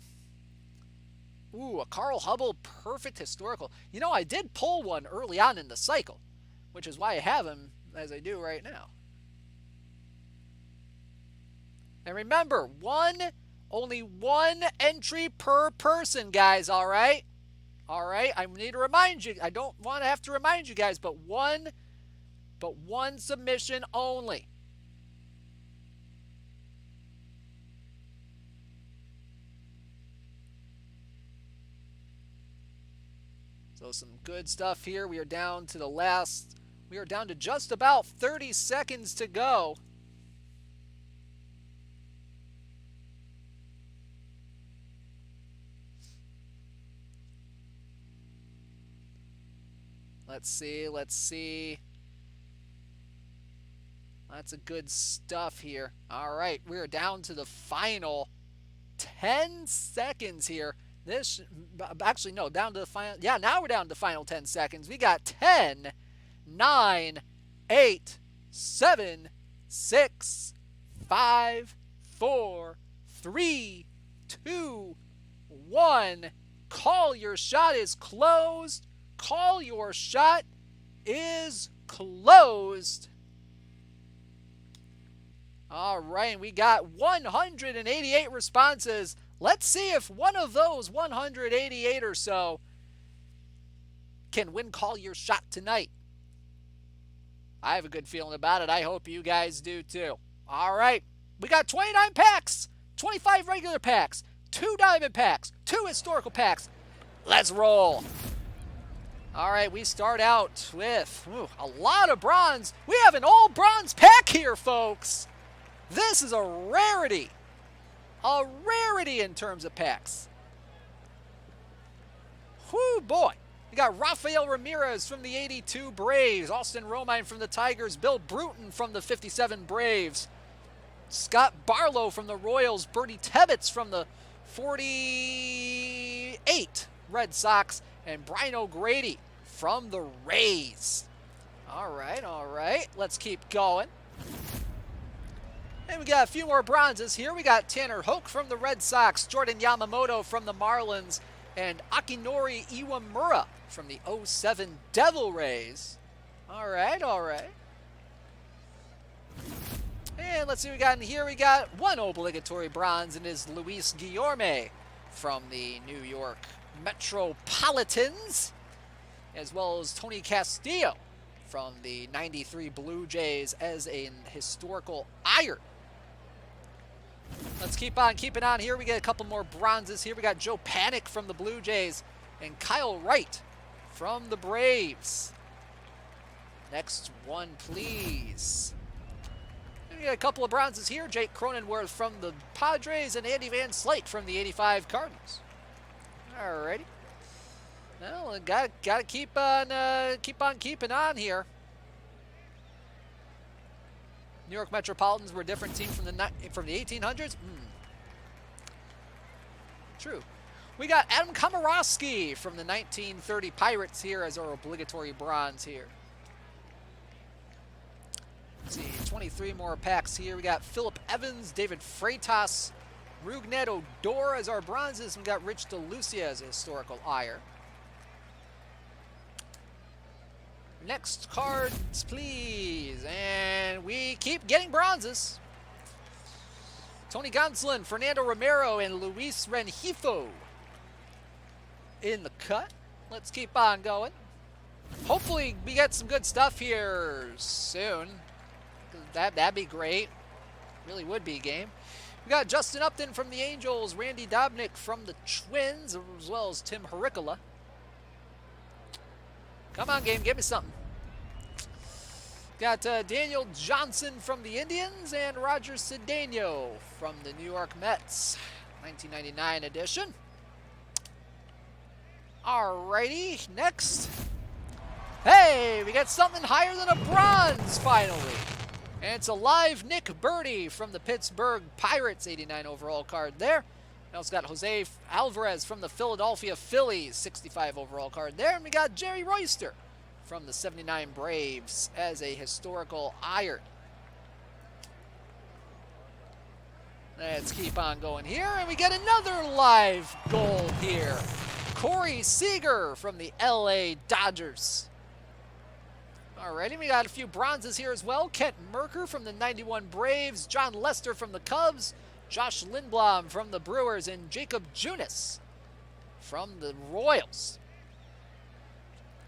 Ooh, a Carl Hubble perfect historical. You know, I did pull one early on in the cycle, which is why I have him as I do right now. And remember, only one entry per person, guys, all right? All right, I need to remind you. I don't want to have to remind you guys, but one submission only. So some good stuff here. We are down to just about 30 seconds to go. Let's see. Lots of good stuff here. All right, we're down to the final 10 seconds here. Down to the final. Yeah, now we're down to the final 10 seconds. We got 10, 9, 8, 7, 6, 5, 4, 3, 2, 1. Call your shot is closed. Call your shot is closed. All right, we got 188 responses. Let's see if one of those 188 or so can win Call Your Shot tonight. I have a good feeling about it. I hope you guys do too. All right, we got 29 packs, 25 regular packs, 2 diamond packs, 2 historical packs. Let's roll. All right, we start out with a lot of bronze. We have an all bronze pack here, folks. This is a rarity. A rarity in terms of packs. Whoo, boy. We got Rafael Ramirez from the 82 Braves. Austin Romine from the Tigers. Bill Bruton from the 57 Braves. Scott Barlow from the Royals. Bertie Tebbetts from the 48 Red Sox. And Brian O'Grady from the Rays. All right. Let's keep going. And we got a few more bronzes here. We got Tanner Hoke from the Red Sox, Jordan Yamamoto from the Marlins, and Akinori Iwamura from the 07 Devil Rays. All right. And let's see what we got in here. We got one obligatory bronze, and is Luis Guillorme from the New York Metropolitans, as well as Tony Castillo from the 93 Blue Jays as an historical iron. Let's keep on keeping on here. We get a couple more bronzes here. We got Joe Panik from the Blue Jays and Kyle Wright from the Braves. Next one, please. We got a couple of bronzes here. Jake Cronenworth from the Padres and Andy Van Slyke from the 85 Cardinals. Alrighty. Well, gotta keep on keeping on here. New York Metropolitans were a different team from the 1800s. True. We got Adam Komorowski from the 1930 Pirates here as our obligatory bronze here. Let's see, 23 more packs here. We got Philip Evans, David Freitas, Rugnet Odor as our bronzes. We got Rich DeLucia as a historical ire. Next cards, please. And we keep getting bronzes. Tony Gonsolin, Fernando Romero, and Luis Rengifo in the cut. Let's keep on going. Hopefully we get some good stuff here soon. That'd be great. Really would be, game. We got Justin Upton from the Angels, Randy Dobnik from the Twins, as well as Tim Hurricola. Come on, game, give me something. Got Daniel Johnson from the Indians and Roger Cedeno from the New York Mets, 1999 edition. Alrighty, next. Hey, we got something higher than a bronze finally. And it's a live Nick Birdie from the Pittsburgh Pirates, 89 overall card there. We also got Jose Alvarez from the Philadelphia Phillies, 65 overall card there. And we got Jerry Royster from the 79 Braves as a historical iron. Let's keep on going here, and we get another live gold here. Corey Seager from the LA Dodgers. Alrighty, we got a few bronzes here as well. Kent Merker from the 91 Braves, John Lester from the Cubs, Josh Lindblom from the Brewers, and Jacob Junis from the Royals.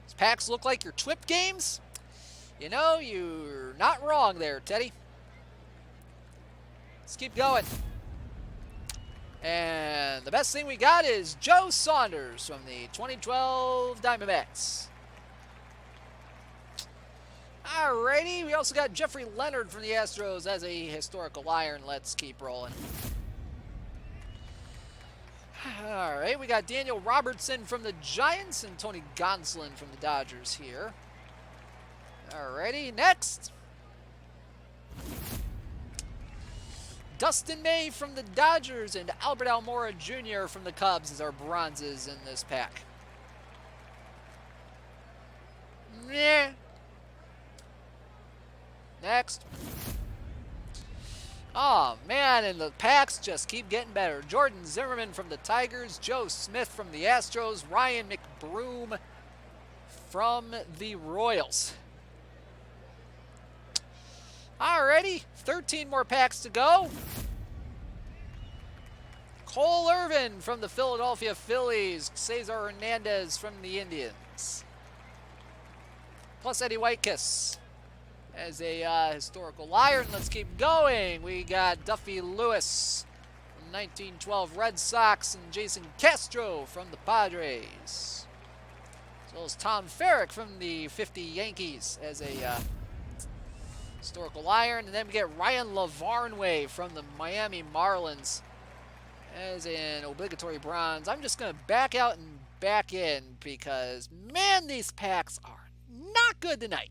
These packs look like your TWIPT games. You know, you're not wrong there, Teddy. Let's keep going. And the best thing we got is Joe Saunders from the 2012 Diamondbacks. Alrighty, we also got Jeffrey Leonard from the Astros as a historical iron. Let's keep rolling. Alright, we got Daniel Robertson from the Giants and Tony Gonsolin from the Dodgers here. Alrighty, next. Dustin May from the Dodgers and Albert Almora Jr. from the Cubs as our bronzes in this pack. Meh. Next. Oh, man, and the packs just keep getting better. Jordan Zimmerman from the Tigers, Joe Smith from the Astros, Ryan McBroom from the Royals. Alrighty, 13 more packs to go. Cole Irvin from the Philadelphia Phillies, Cesar Hernandez from the Indians. Plus Eddie Whitekiss as a historical iron. Let's keep going. We got Duffy Lewis from 1912 Red Sox and Jason Castro from the Padres. As well as Tom Ferrick from the 50 Yankees as a historical iron. And then we get Ryan Lavarnway from the Miami Marlins as an obligatory bronze. I'm just going to back out and back in because, man, these packs are not good tonight.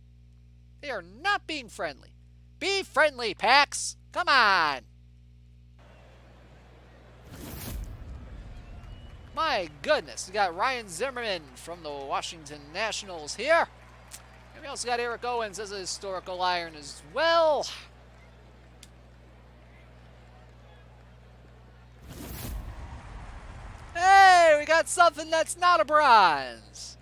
They are not being friendly. Be friendly, packs. Come on. My goodness. We got Ryan Zimmerman from the Washington Nationals here. And we also got Eric Owens as a historical iron as well. Hey, we got something that's not a bronze.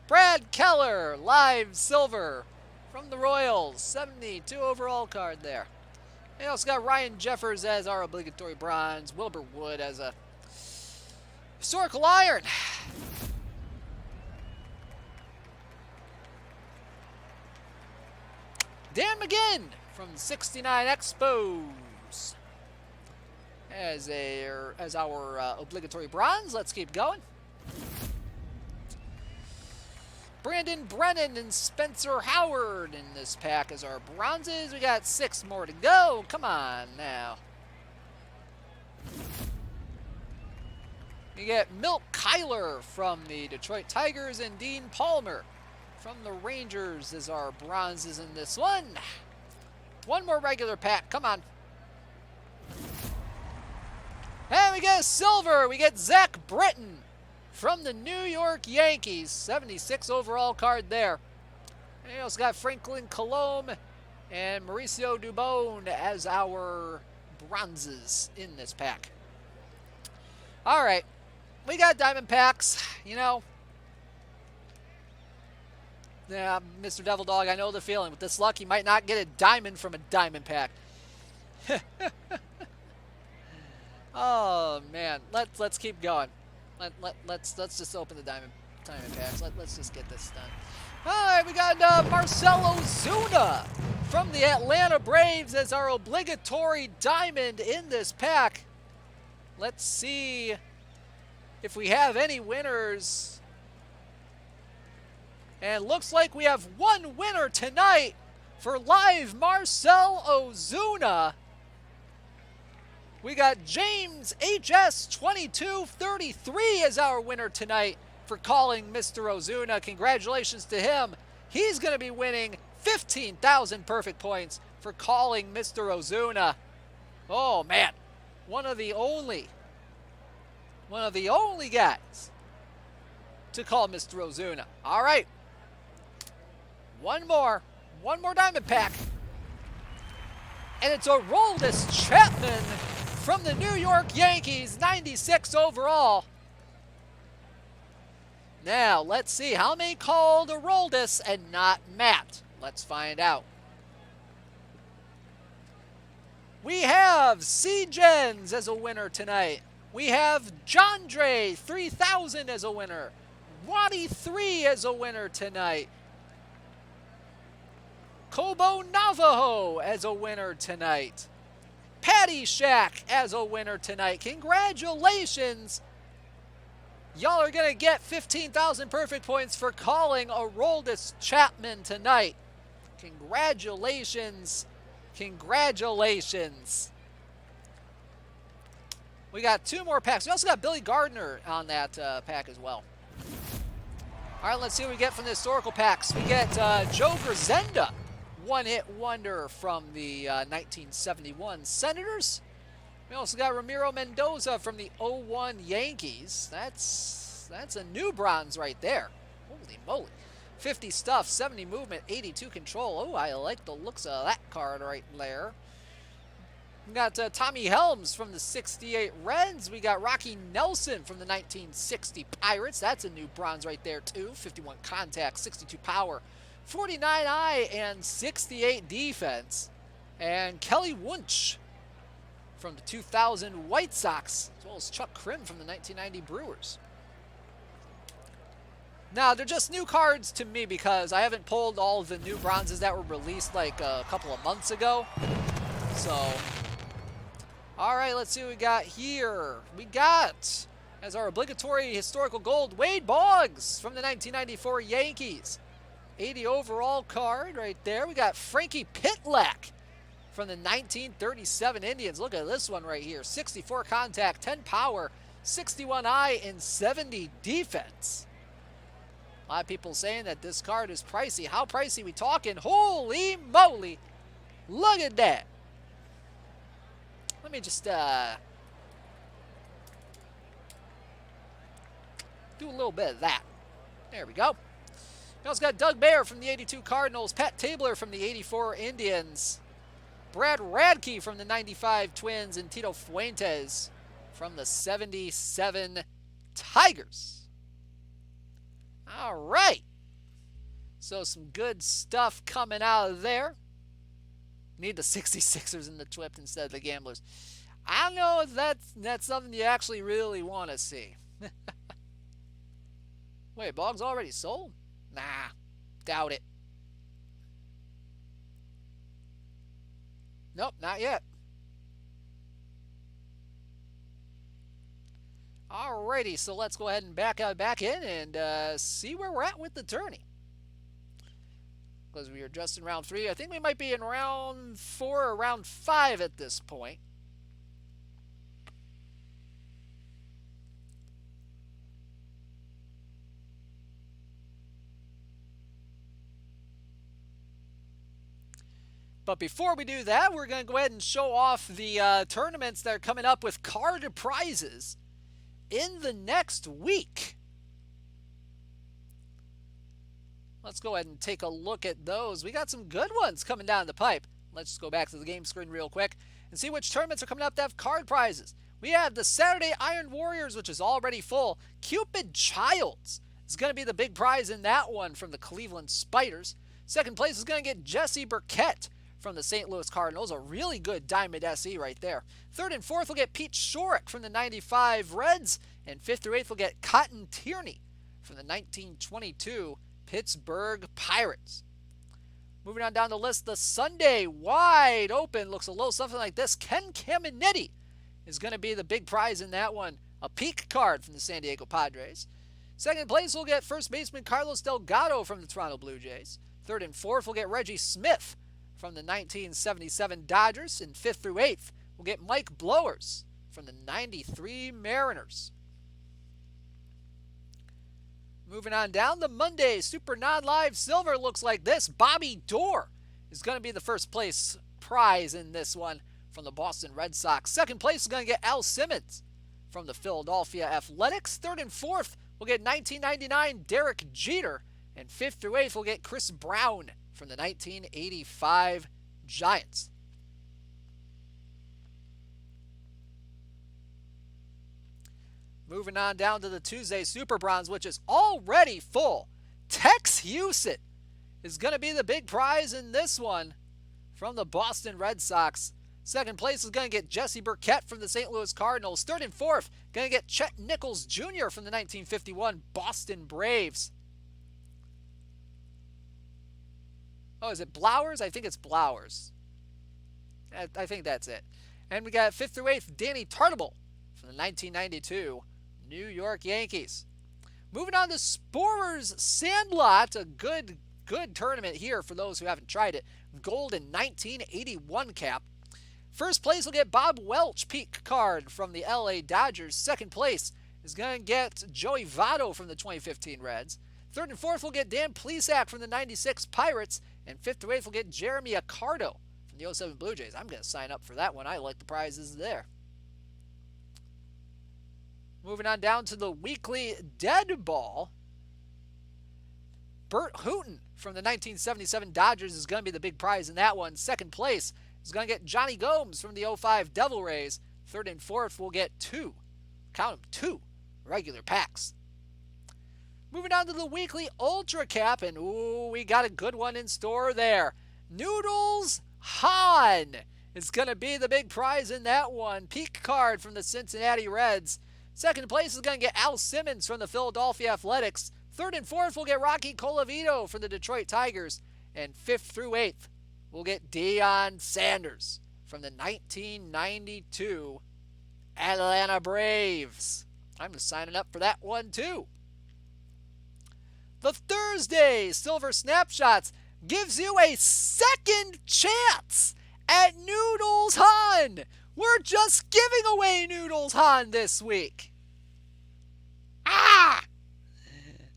Brad Keller, live silver from the Royals. 72 overall card there. We also got Ryan Jeffers as our obligatory bronze. Wilbur Wood as a historical iron. Dan McGinn from 69 Expos as our obligatory bronze. Let's keep going. Brandon Brennan and Spencer Howard in this pack as our bronzes. We got 6 more to go. Come on now. You get Milt Kyler from the Detroit Tigers and Dean Palmer from the Rangers as our bronzes in this one. One more regular pack. Come on. And we get silver. We get Zach Britton from the New York Yankees. 76 overall card there. And we also got Franklin Colomb and Mauricio Dubon as our bronzes in this pack. All right. We got diamond packs, you know. Yeah, Mr. Devil Dog, I know the feeling. With this luck, you might not get a diamond from a diamond pack. Oh man, let's keep going. Let's just open the diamond packs. Let's just get this done. All right, we got Marcell Ozuna from the Atlanta Braves as our obligatory diamond in this pack. Let's see if we have any winners. And looks like we have one winner tonight for live Marcell Ozuna. We got James HS2233 as our winner tonight for calling Mr. Ozuna. Congratulations to him. He's going to be winning 15,000 perfect points for calling Mr. Ozuna. Oh man, one of the only One of the only guys to call Mr. Ozuna. All right. One more diamond pack. And it's Aroldis Chapman from the New York Yankees, 96 overall. Now, let's see how many called Aroldis and not Matt. Let's find out. We have C-Gens as a winner tonight. We have Jandre 3000 as a winner. Waddy 3 as a winner tonight. Kobo Navajo as a winner tonight. Patty Shack as a winner tonight. Congratulations. Y'all are going to get 15,000 perfect points for calling Aroldis Chapman tonight. Congratulations. Congratulations. We got 2 more packs. We also got Billy Gardner on that pack as well. All right, let's see what we get from the historical packs. We get Joe Grisenda, one-hit wonder from the 1971 Senators. We also got Ramiro Mendoza from the 01 Yankees. That's a new bronze right there. Holy moly. 50 stuff, 70 movement, 82 control. Oh, I like the looks of that card right there. We got Tommy Helms from the 68 Reds. We got Rocky Nelson from the 1960 Pirates. That's a new bronze right there too. 51 contact, 62 power, 49 eye, and 68 defense. And Kelly Wunsch from the 2000 White Sox, as well as Chuck Krim from the 1990 Brewers. Now, they're just new cards to me because I haven't pulled all of the new bronzes that were released like a couple of months ago. So, all right, let's see what we got here. We got, as our obligatory historical gold, Wade Boggs from the 1994 Yankees. 80 overall card right there. We got Frankie Pitlack from the 1937 Indians. Look at this one right here. 64 contact, 10 power, 61 eye, and 70 defense. A lot of people saying that this card is pricey. How pricey we talking? Holy moly. Look at that. Let me just do a little bit of that. There we go. We also got Doug Baer from the 82 Cardinals, Pat Tabler from the 84 Indians, Brad Radke from the 95 Twins, and Tito Fuentes from the 77 Tigers. All right. So some good stuff coming out of there. Need the 66ers in the TWIPT instead of the Gamblers. I don't know if that's something you actually really want to see. Wait, Boggs already sold? Nah, doubt it. Nope, not yet. Alrighty, so let's go ahead and back in and see where we're at with the tourney. Because we are just in round 3. I think we might be in round 4 or round 5 at this point. But before we do that, we're going to go ahead and show off the tournaments that are coming up with card prizes in the next week. Let's go ahead and take a look at those. We got some good ones coming down the pipe. Let's just go back to the game screen real quick and see which tournaments are coming up that have card prizes. We have the Saturday Iron Warriors, which is already full. Cupid Childs is going to be the big prize in that one from the Cleveland Spiders. Second place is going to get Jesse Burkett from the St. Louis Cardinals, a really good Diamond SE right there. Third and fourth will get Pete Shorrock from the 95 Reds, and fifth through eighth will get Cotton Tierney from the 1922 Pittsburgh Pirates. Moving on down the list, the Sunday wide open looks a little something like this. Ken Caminiti is going to be the big prize in that one, a peak card from the San Diego Padres. Second place will get first baseman Carlos Delgado from the Toronto Blue Jays. Third and fourth will get Reggie Smith from the 1977 Dodgers, and fifth through eighth we'll get Mike Blowers from the 93 Mariners. Moving on down, the Monday Super Non-Live Silver looks like this. Bobby Dorr is going to be the first place prize in this one from the Boston Red Sox. Second place is going to get Al Simmons from the Philadelphia Athletics. Third and fourth, we'll get 1999 Derek Jeter. And fifth through eighth, we'll get Chris Brown from the 1985 Giants. Moving on down to the Tuesday Super Bronze, which is already full. Tex Houston is going to be the big prize in this one from the Boston Red Sox. Second place is going to get Jesse Burkett from the St. Louis Cardinals. Third and fourth, going to get Chet Nichols Jr. from the 1951 Boston Braves. Oh, is it Blowers? I think it's Blowers. I think that's it. And we got fifth through eighth, Danny Tartabull from the 1992 New York Yankees. Moving on to Sporer's Sandlot, a good tournament here for those who haven't tried it. Golden 1981 cap. First place will get Bob Welch peak card from the LA Dodgers. Second place is going to get Joey Votto from the 2015 Reds. Third and fourth will get Dan Plesac from the 96 Pirates. And fifth to eighth will get Jeremy Accardo from the 07 Blue Jays. I'm going to sign up for that one. I like the prizes there. Moving on down to the weekly dead ball. Bert Hooton from the 1977 Dodgers is going to be the big prize in that one. Second place is going to get Johnny Gomes from the 05 Devil Rays. Third and fourth will get two regular packs. Moving on to the weekly Ultra Cap, and we got a good one in store there. Noodles Hahn is going to be the big prize in that one. Peak card from the Cincinnati Reds. Second place is going to get Al Simmons from the Philadelphia Athletics. Third and fourth will get Rocky Colavito from the Detroit Tigers. And fifth through eighth will get Deion Sanders from the 1992 Atlanta Braves. I'm just signing up for that one too. The Thursday Silver Snapshots gives you a second chance at Noodles Hahn. We're just giving away Noodles Hahn this week.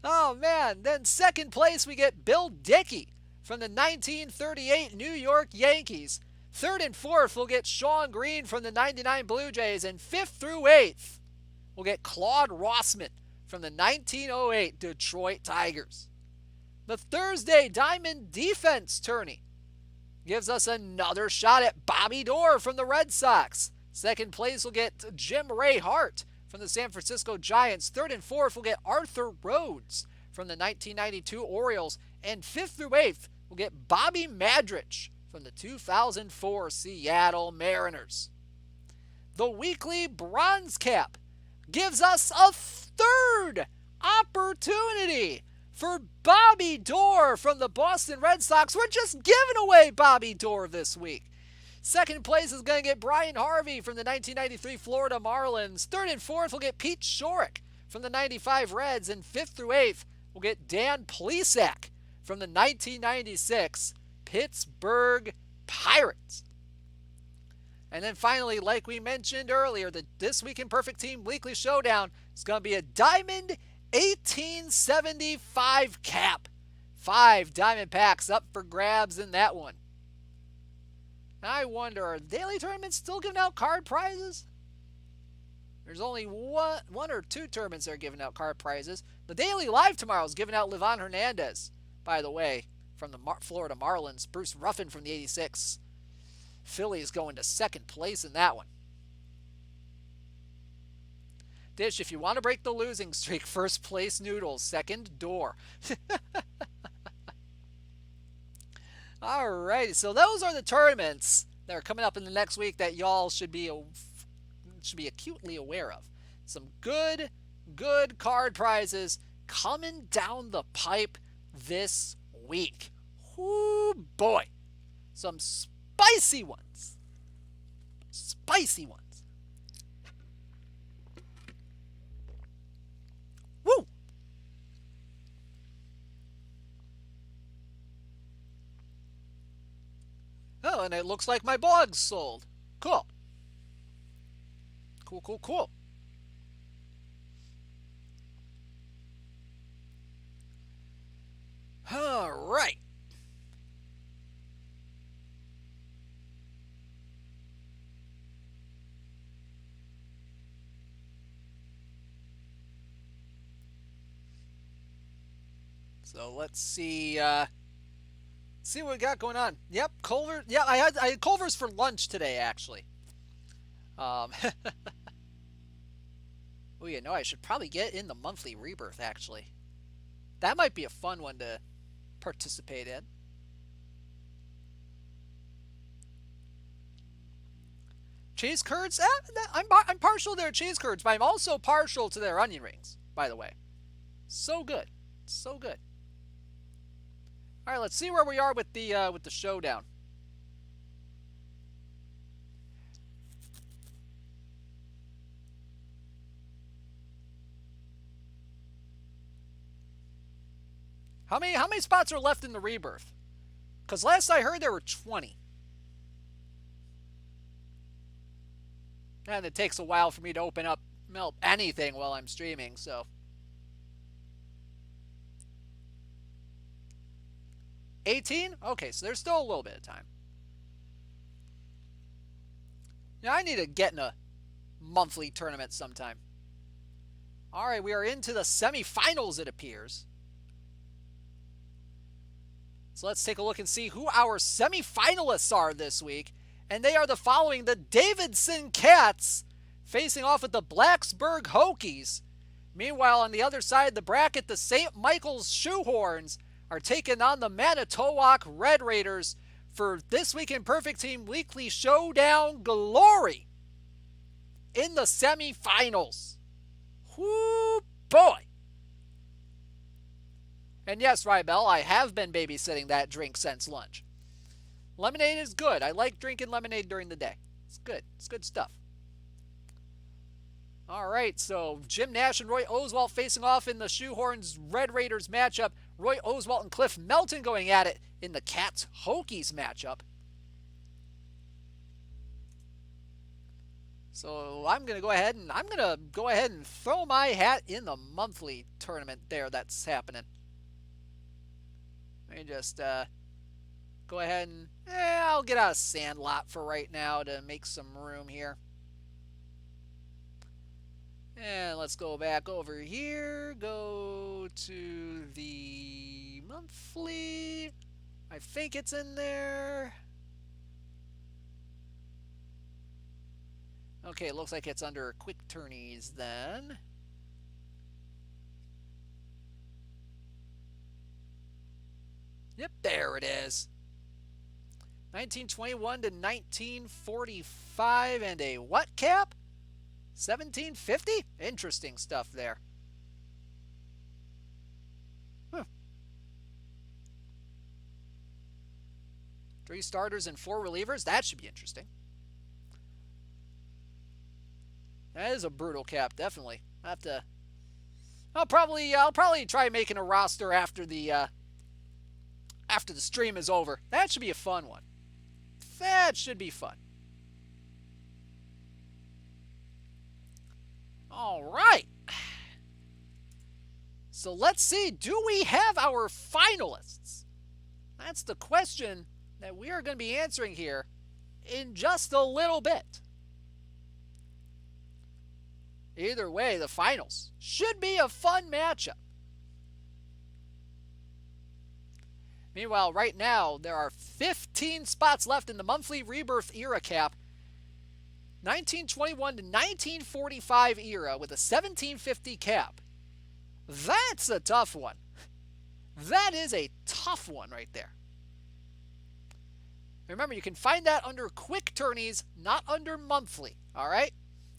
Oh man, then second place we get Bill Dickey from the 1938 New York Yankees. Third and fourth we'll get Shawn Green from the 99 Blue Jays. And fifth through eighth we'll get Claude Rossman from the 1908 Detroit Tigers. The Thursday Diamond Defense Tourney gives us another shot at Bobby Doerr from the Red Sox. Second place will get Jim Ray Hart from the San Francisco Giants. Third and fourth will get Arthur Rhodes from the 1992 Orioles. And fifth through eighth will get Bobby Madrich from the 2004 Seattle Mariners. The weekly Bronze Cap gives us a third opportunity for Bobby Doerr from the Boston Red Sox. We're just giving away Bobby Doerr this week. Second place is going to get Brian Harvey from the 1993 Florida Marlins. Third and fourth will get Pete Shorrock from the 95 Reds. And fifth through eighth will get Dan Plesac from the 1996 Pittsburgh Pirates. And then finally, like we mentioned earlier, the This Week in Perfect Team Weekly Showdown is going to be a Diamond 1875 cap. 5 diamond packs up for grabs in that one. I wonder, are daily tournaments still giving out card prizes? There's only one or two tournaments that are giving out card prizes. The Daily Live tomorrow is giving out Livan Hernandez, by the way, from the Florida Marlins. Bruce Ruffin from the 86 Phillies going to second place in that one. Dish, if you want to break the losing streak, first place Noodles, second Door. Alrighty, so those are the tournaments that are coming up in the next week that y'all should be acutely aware of. Some good card prizes coming down the pipe this week. Whoo boy, some spicy ones. Spicy ones. Woo! Oh, and it looks like my Boggs sold. Cool. Cool. All right. So let's see. See what we got going on. Yep, Culver. Yeah, I had Culver's for lunch today, actually. Um, oh, you know, I should probably get in the monthly rebirth, actually. That might be a fun one to participate in. Cheese curds? I'm partial to their cheese curds, but I'm also partial to their onion rings, by the way. So good. So good. All right, let's see where we are with the showdown. How many spots are left in the rebirth? Because last I heard there were 20. And it takes a while for me to open up anything while I'm streaming, so. 18? Okay, so there's still a little bit of time. Now I need to get in a monthly tournament sometime. All right, we are into the semifinals, it appears. So let's take a look and see who our semifinalists are this week. And they are the following: the Davidson Cats facing off with the Blacksburg Hokies. Meanwhile, on the other side of the bracket, the St. Michael's Shoehorns are taking on the Manitowoc Red Raiders for This Week in Perfect Team Weekly Showdown glory in the semifinals. Whoo, boy. And yes, Rybel, I have been babysitting that drink since lunch. Lemonade is good. I like drinking lemonade during the day. It's good. It's good stuff. All right, so Jim Nash and Roy Oswalt facing off in the Shoehorns Red Raiders matchup. Roy Oswalt and Cliff Melton going at it in the Cats Hokies matchup. So I'm going to go ahead and throw my hat in the monthly tournament there that's happening. Let me just go ahead and I'll get out a Sandlot for right now to make some room here. And let's go back over here. Go to the monthly. I think it's in there. Okay, it looks like it's under quick turnies then. Yep, there it is. 1921 to 1945 and a what cap? 1750? Interesting stuff there. Huh. 3 starters and 4 relievers? That should be interesting. That is a brutal cap, definitely. I'll probably try making a roster after the stream is over. That should be a fun one. That should be fun. All right. So let's see. Do we have our finalists? That's the question that we are going to be answering here in just a little bit. Either way, the finals should be a fun matchup. Meanwhile, right now, there are 15 spots left in the monthly rebirth era cap. 1921 to 1945 era with a 1750 cap. That's a tough one. That is a tough one right there. Remember, you can find that under quick tourneys, not under monthly. All right?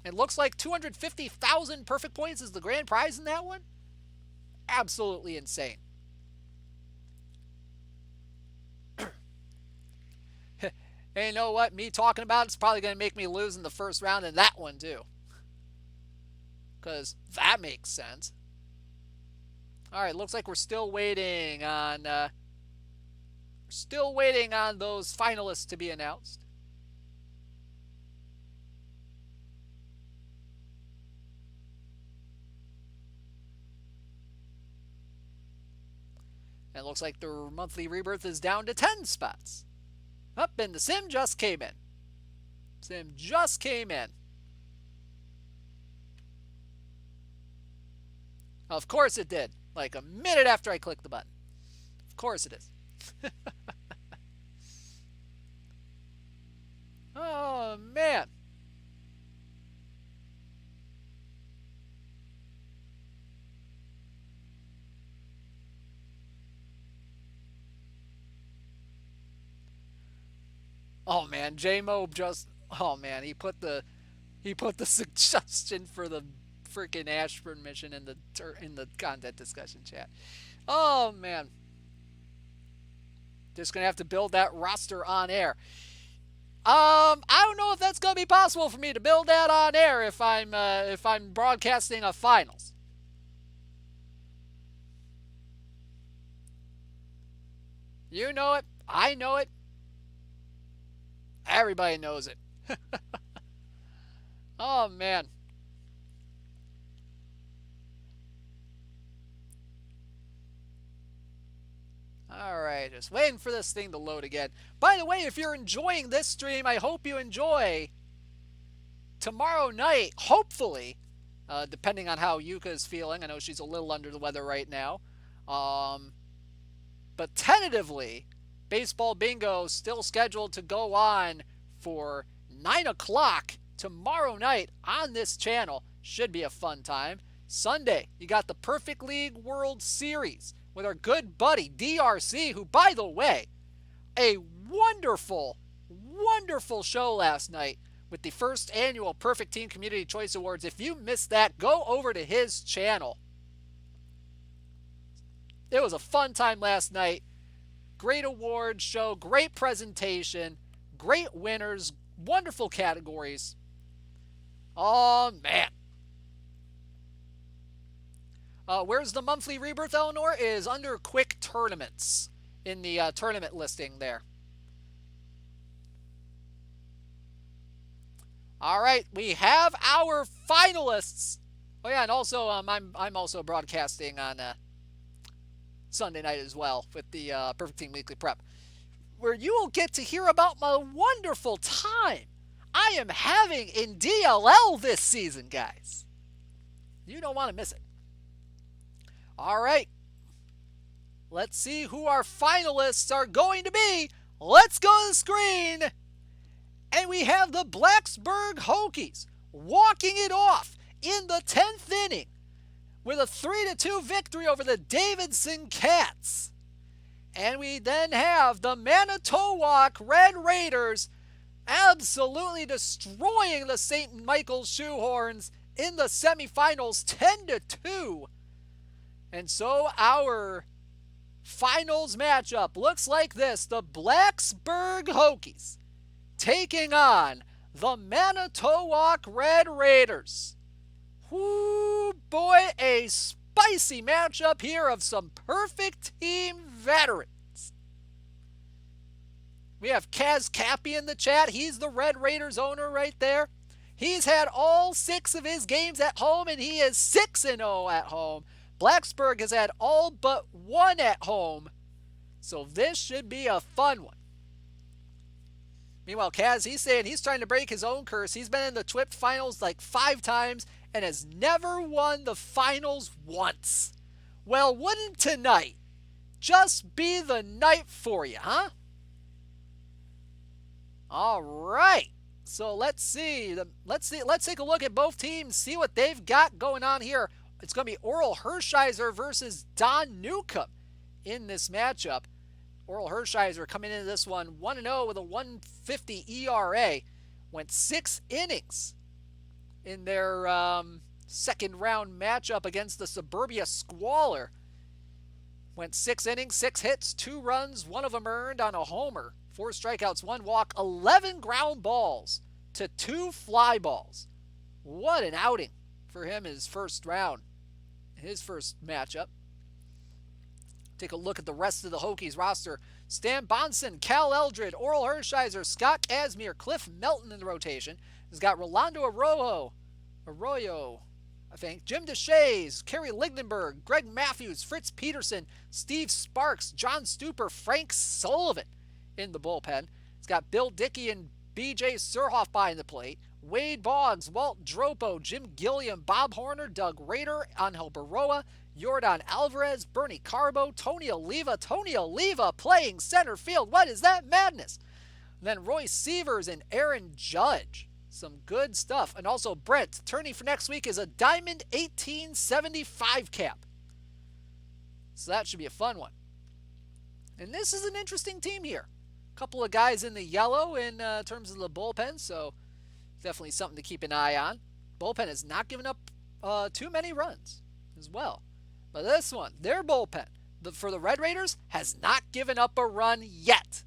It looks like 250,000 perfect points is the grand prize in that one. Absolutely insane. And you know what? Me talking about it's probably going to make me lose in the first round in that one too. Because that makes sense. All right, looks like we're still waiting on those finalists to be announced. And it looks like the monthly rebirth is down to 10 spots. Up, and the sim just came in. Sim just came in. Of course it did. Like a minute after I clicked the button. Of course it is. Oh, man. Oh, man. J-Mob just... Oh, man. He put the suggestion for the freaking Ashburn mission in the content discussion chat. Oh, man. Just going to have to build that roster on air. I don't know if that's going to be possible for me to build that on air if I'm broadcasting a finals. You know it. I know it. Everybody knows it. Oh, man. Alright, just waiting for this thing to load again. By the way, if you're enjoying this stream, I hope you enjoy tomorrow night, hopefully, depending on how Yuka's feeling. I know she's a little under the weather right now. But tentatively, Baseball Bingo still scheduled to go on for 9 o'clock tomorrow night on this channel. Should be a fun time. Sunday, you got the Perfect League World Series with our good buddy DRC, who, by the way, a wonderful, wonderful show last night with the first annual Perfect Team Community Choice Awards. If you missed that, go over to his channel. It was a fun time last night. Great awards show, great presentation, great winners, wonderful categories. Oh, man. Where's the monthly rebirth, Eleanor? Is under quick tournaments in the tournament listing there. All right, we have our finalists. Oh yeah, and also I'm also broadcasting on Sunday night as well with the Perfect Team Weekly Prep, where you will get to hear about my wonderful time I am having in DLL this season, guys. You don't want to miss it. All right. Let's see who our finalists are going to be. Let's go to the screen. And we have the Blacksburg Hokies walking it off in the 10th inning with a 3-2 victory over the Davidson Cats. And we then have the Manitowoc Red Raiders absolutely destroying the St. Michael's Shoehorns in the semifinals 10-2. And so our finals matchup looks like this. The Blacksburg Hokies taking on the Manitowoc Red Raiders. Whoo, boy, a spicy matchup here of some Perfect Team veterans. We have Kaz Cappy in the chat. He's the Red Raiders owner right there. He's had all 6 of his games at home, and he is 6-0 at home. Blacksburg has had all but 1 at home, so this should be a fun one. Meanwhile, Kaz, he's saying he's trying to break his own curse. He's been in the TWIPT finals like 5 times and has never won the finals once. Well, wouldn't tonight just be the night for you, huh? All right. So let's see. Let's take a look at both teams, see what they've got going on here. It's going to be Oral Hershiser versus Don Newcomb in this matchup. Oral Hershiser coming into this one 1-0 with a 1.50 ERA. Went 6 innings in their second round matchup against the Suburbia Squalor. Went 6 innings, 6 hits, 2 runs, 1 of them earned on a homer. 4 strikeouts, 1 walk, 11 ground balls to 2 fly balls. What an outing for him his first round, his first matchup. Take a look at the rest of the Hokies roster. Stan Bonson, Cal Eldred, Oral Hershiser, Scott Casimir, Cliff Melton in the rotation. He's got Rolando Arroyo, I think, Jim DeShays, Kerry Ligdenberg, Greg Matthews, Fritz Peterson, Steve Sparks, John Stuper, Frank Sullivan in the bullpen. He's got Bill Dickey and BJ Surhoff behind the plate. Wade Boggs, Walt Dropo, Jim Gilliam, Bob Horner, Doug Rader, Angel Baroa, Yordan Alvarez, Bernie Carbo, Tony Oliva playing center field. What is that madness? And then Roy Sievers and Aaron Judge. Some good stuff. And also Brent, turning for next week is a Diamond 1875 cap. So that should be a fun one. And this is an interesting team here. A couple of guys in the yellow in terms of the bullpen, so definitely something to keep an eye on. Bullpen has not given up too many runs as well. But this one, their bullpen, for the Red Raiders, has not given up a run yet.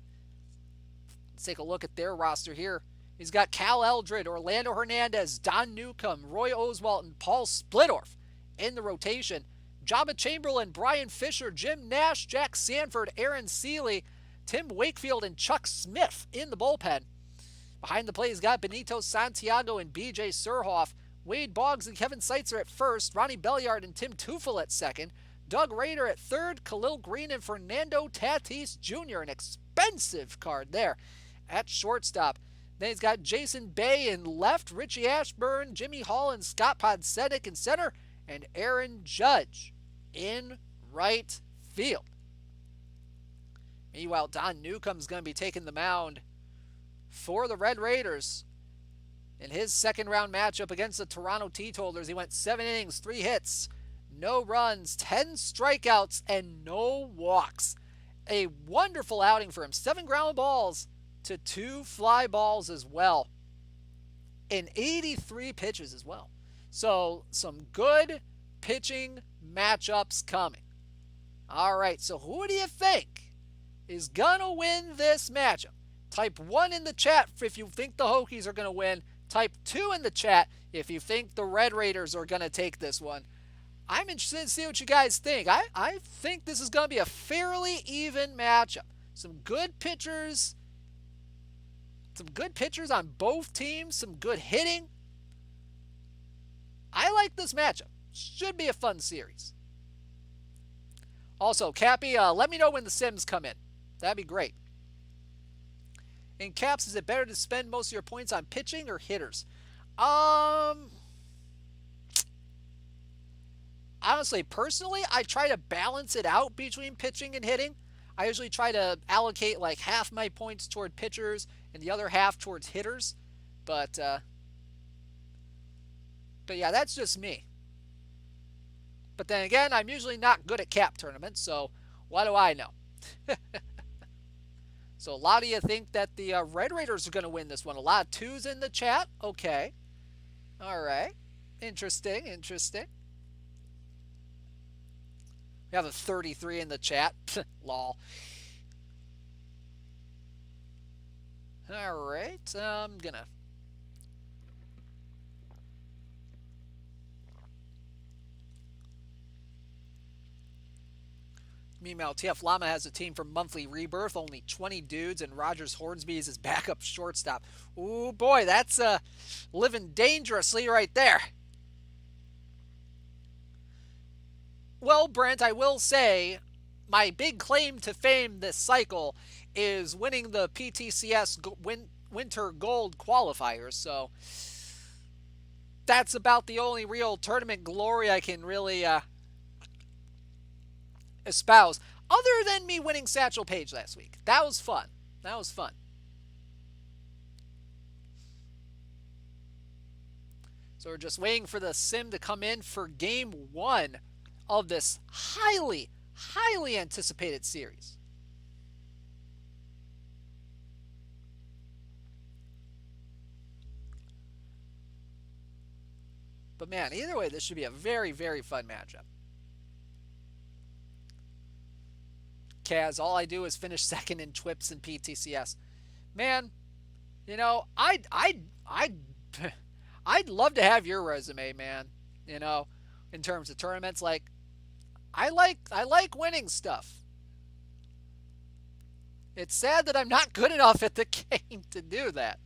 Let's take a look at their roster here. He's got Cal Eldred, Orlando Hernandez, Don Newcomb, Roy Oswalt, and Paul Splittorff in the rotation. Jabba Chamberlain, Brian Fisher, Jim Nash, Jack Sanford, Aaron Seeley, Tim Wakefield, and Chuck Smith in the bullpen. Behind the plate, he's got Benito Santiago and B.J. Surhoff. Wade Boggs and Kevin Seitzer at first. Ronnie Belliard and Tim Teufel at second. Doug Rader at third. Khalil Green and Fernando Tatis Jr. An expensive card there at shortstop. Then he's got Jason Bay in left. Richie Ashburn, Jimmy Hall, and Scott Podsednik in center. And Aaron Judge in right field. Meanwhile, Don Newcomb's going to be taking the mound for the Red Raiders. In his second round matchup against the Toronto Teetotalers, he went 7 innings, 3 hits, no runs, 10 strikeouts, and no walks. A wonderful outing for him. 7 ground balls to 2 fly balls as well. And 83 pitches as well. So some good pitching matchups coming. All right, so who do you think is going to win this matchup? Type 1 in the chat if you think the Hokies are going to win. Type 2 in the chat if you think the Red Raiders are going to take this one. I'm interested to see what you guys think. I think this is going to be a fairly even matchup. Some good pitchers. Some good pitchers on both teams. Some good hitting. I like this matchup. Should be a fun series. Also, Cappy, let me know when the Sims come in. That'd be great. In caps, is it better to spend most of your points on pitching or hitters? Honestly, personally, I try to balance it out between pitching and hitting. I usually try to allocate like half my points toward pitchers and the other half towards hitters. But yeah, that's just me. But then again, I'm usually not good at cap tournaments, so what do I know? So a lot of you think that the Red Raiders are going to win this one. A lot of 2s in the chat. Okay. All right. Interesting. We have a 33 in the chat. Lol. All right. I'm going to... Meanwhile, TF Llama has a team for monthly rebirth, only 20 dudes, and Rogers Hornsby is his backup shortstop. Ooh, boy, that's living dangerously right there. Well, Brent, I will say my big claim to fame this cycle is winning the PTCS Winter Gold qualifiers, so that's about the only real tournament glory I can really espouse, other than me winning Satchel Paige last week. That was fun. So we're just waiting for the sim to come in for game 1 of this highly anticipated series. But man, either way, this should be a very fun matchup. Kaz, all I do is finish second in TWIPTs and PTCS. Man, you know, I'd love to have your resume, man. You know, in terms of tournaments, like I like winning stuff. It's sad that I'm not good enough at the game to do that.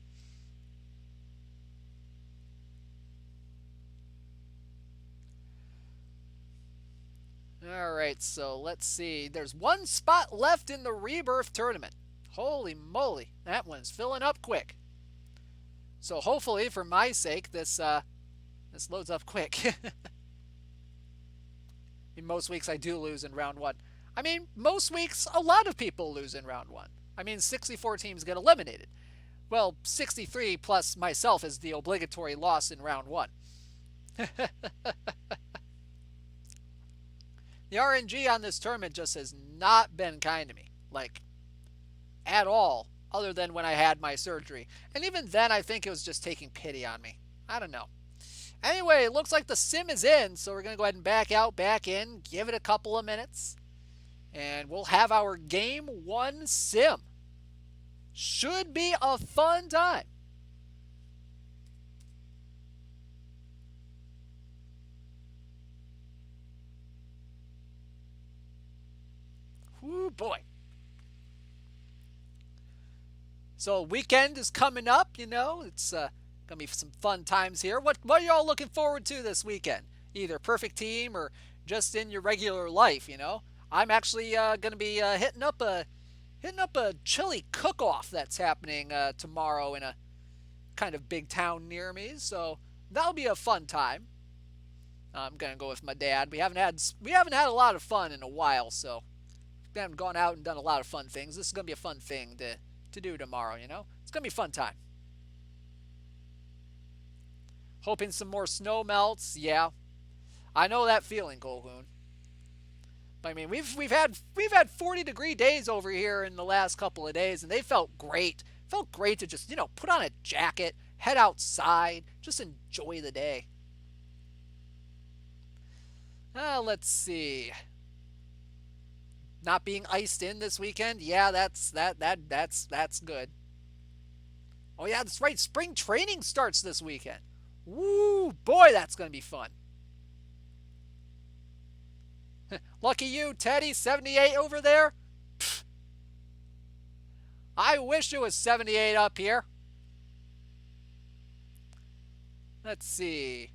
All right, so let's see. There's 1 spot left in the Rebirth tournament. Holy moly, that one's filling up quick. So hopefully, for my sake, this loads up quick. mean, most weeks I do lose in round one. I mean, most weeks a lot of people lose in round one. I mean, 64 teams get eliminated. Well, 63 plus myself is the obligatory loss in round one. The RNG on this tournament just has not been kind to me. Like, at all, other than when I had my surgery. And even then, I think it was just taking pity on me. I don't know. Anyway, it looks like the sim is in, so we're going to go ahead and back out, back in, give it a couple of minutes, and we'll have our Game 1 sim. Should be a fun time. Whoo, boy. So weekend is coming up, you know. It's going to be some fun times here. What are y'all looking forward to this weekend? Either perfect team or just in your regular life, you know. I'm actually going to be hitting up a chili cook-off that's happening tomorrow in a kind of big town near me. So that'll be a fun time. I'm going to go with my dad. We haven't had a lot of fun in a while, so we haven't gone out and done a lot of fun things. This is going to be a fun thing to do tomorrow, you know? It's going to be a fun time. Hoping some more snow melts. Yeah. I know that feeling, Colhoun. But I mean, we've had 40-degree days over here in the last couple of days, and they felt great. Felt great to just, you know, put on a jacket, head outside, just enjoy the day. Let's see. Not being iced in this weekend, yeah, that's good. Oh yeah, that's right. Spring training starts this weekend. Woo, boy, that's gonna be fun. Lucky you, Teddy, 78 over there. Pfft. I wish it was 78 up here. Let's see.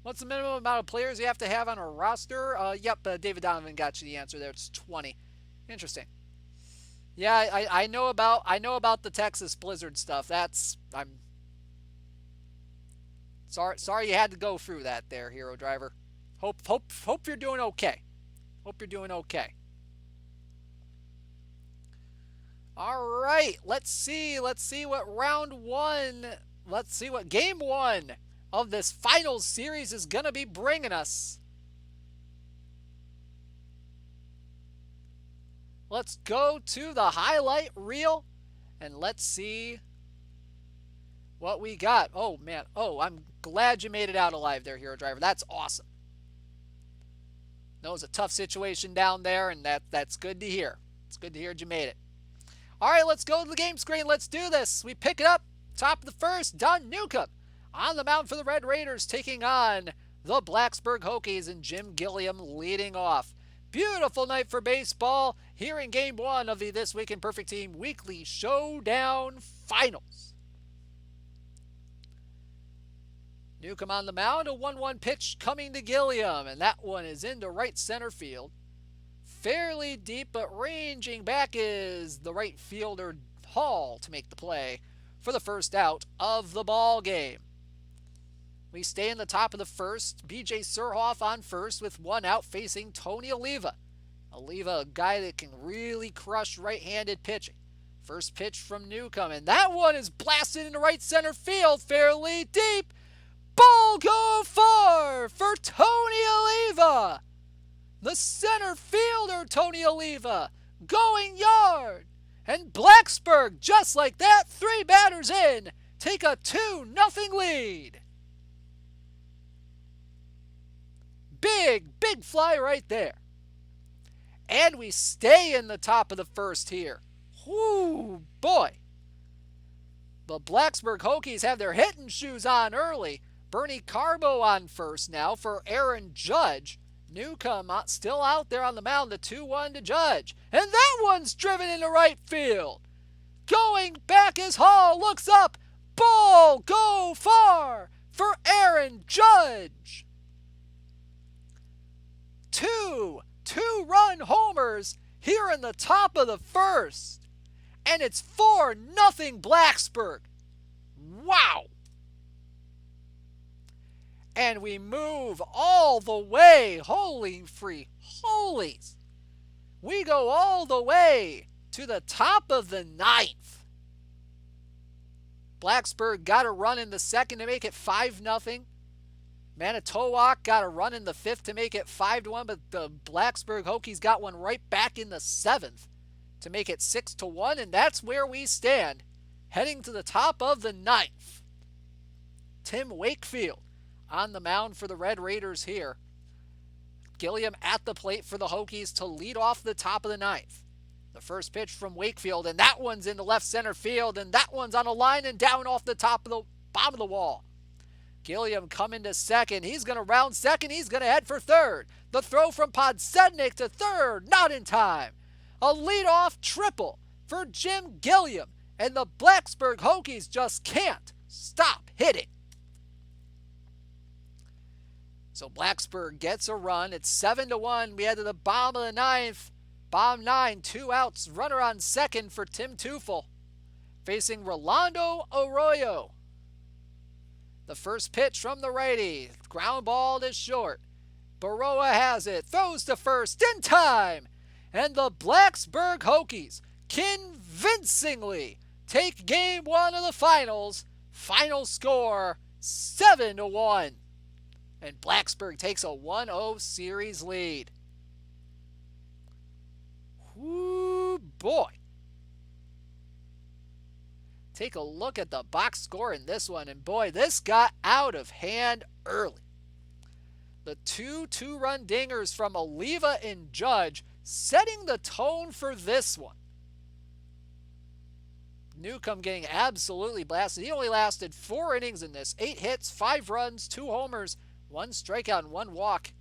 What's the minimum amount of players you have to have on a roster? David Donovan got you the answer there. It's 20. Interesting. Yeah, I know about the Texas Blizzard stuff. I'm sorry you had to go through that there, Hero Driver. Hope you're doing okay. Hope you're doing okay. All right, let's see what game 1 of this final series is going to be bringing us. Let's go to the highlight reel and let's see what we got. Oh, man. Oh, I'm glad you made it out alive there, Hero Driver. That's awesome. That was a tough situation down there, and that's good to hear. It's good to hear you made it. All right, let's go to the game screen. Let's do this. We pick it up. Top of the first, Don Newcomb on the mound for the Red Raiders, taking on the Blacksburg Hokies, and Jim Gilliam leading off. Beautiful night for baseball here in Game 1 of the This Week in Perfect Team Weekly Showdown Finals. Newcomb on the mound, a 1-1 pitch coming to Gilliam, and that one is into right center field. Fairly deep, but ranging back is the right fielder Hall to make the play for the first out of the ball game. We stay in the top of the first. B.J. Surhoff on first with one out, facing Tony Oliva. Oliva, a guy that can really crush right-handed pitching. First pitch from Newcomb, and that one is blasted into right center field, fairly deep. Ball go far for Tony Oliva. The center fielder, Tony Oliva, going yard. And Blacksburg, just like that, 3 batters in, take a 2-0 lead. Big fly right there. And we stay in the top of the first here. Whoo, boy. The Blacksburg Hokies have their hitting shoes on early. Bernie Carbo on first now for Aaron Judge. Newcomb still out there on the mound, the 2-1 to Judge. And that one's driven into right field. Going back as Hall looks up. Ball go far for Aaron Judge. Two-run homers here in the top of the first. And it's 4-0 Blacksburg. Wow. And we move all the way. Holy free holies. We go all the way to the top of the ninth. Blacksburg got a run in the second to make it 5-0. Manitowoc got a run in the fifth to make it 5-1, but the Blacksburg Hokies got one right back in the seventh to make it 6-1, and that's where we stand, heading to the top of the ninth. Tim Wakefield on the mound for the Red Raiders here. Gilliam at the plate for the Hokies to lead off the top of the ninth. The first pitch from Wakefield, and that one's in the left center field, and that one's on a line and down off the top of the bottom of the wall. Gilliam coming to second. He's going to round second. He's going to head for third. The throw from Podsednik to third, not in time. A leadoff triple for Jim Gilliam, and the Blacksburg Hokies just can't stop hitting. So Blacksburg gets a run. It's 7-1. We head to the bottom of the ninth. Bottom 9, 2 outs. Runner on second for Tim Teufel, facing Rolando Arroyo. The first pitch from the righty. Ground ball to short. Baroa has it. Throws to first in time. And the Blacksburg Hokies convincingly take game 1 of the finals. Final score 7-1. And Blacksburg takes a 1-0 series lead. Whoo, boy. Take a look at the box score in this one, and boy, this got out of hand early. The two-run dingers from Oliva and Judge setting the tone for this one. Newcomb getting absolutely blasted. He only lasted 4 innings in this. 8 hits, 5 runs, 2 homers, 1 strikeout, and 1 walk.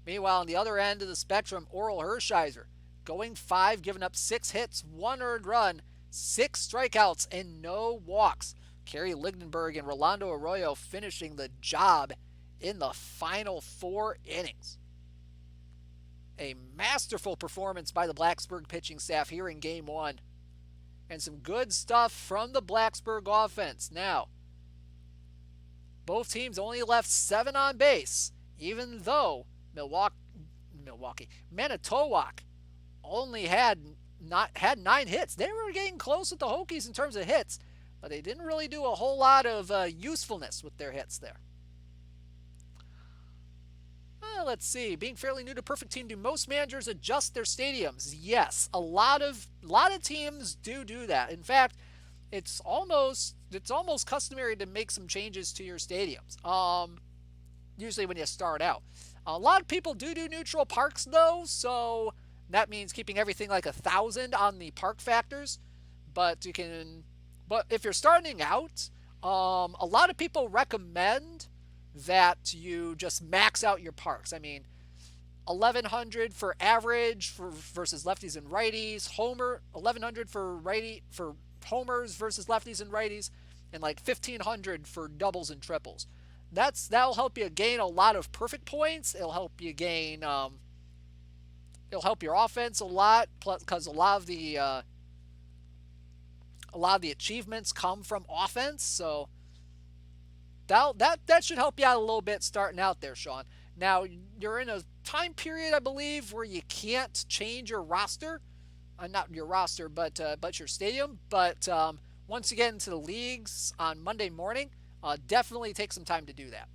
Meanwhile, on the other end of the spectrum, Oral Hershiser going 5, giving up 6 hits, 1 earned run, 6 strikeouts, and no walks. Kerry Ligdenberg and Rolando Arroyo finishing the job in the final 4 innings. A masterful performance by the Blacksburg pitching staff here in Game 1. And some good stuff from the Blacksburg offense. Now, both teams only left 7 on base, even though Manitowoc only had 9 hits. They were getting close with the Hokies in terms of hits, but they didn't really do a whole lot of usefulness with their hits there. Let's see. Being fairly new to Perfect Team, do most managers adjust their stadiums? Yes, a lot of teams do that. In fact, it's almost customary to make some changes to your stadiums. Usually when you start out. A lot of people do neutral parks though, so that means keeping everything like 1,000 on the park factors. But if you're starting out, a lot of people recommend that you just max out your parks. I mean, 1,100 for average versus lefties and righties. 1,100 for homers versus lefties and righties, and like 1,500 for doubles and triples. That'll help you gain a lot of perfect points. It'll help you gain. It'll help your offense a lot, because a lot of the achievements come from offense. So that should help you out a little bit starting out there, Sean. Now, you're in a time period, I believe, where you can't change your roster. Not your roster, but your stadium. But once you get into the leagues on Monday morning, definitely take some time to do that.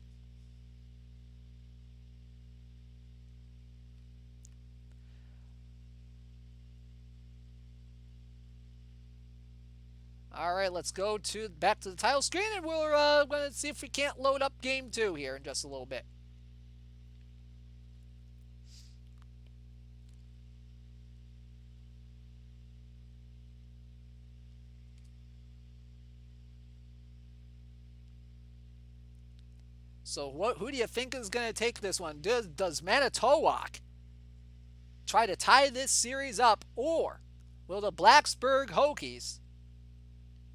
All right, let's go back to the title screen, and we're going to see if we can't load up Game 2 here in just a little bit. So who do you think is going to take this one? Does Manitowoc try to tie this series up, or will the Blacksburg Hokies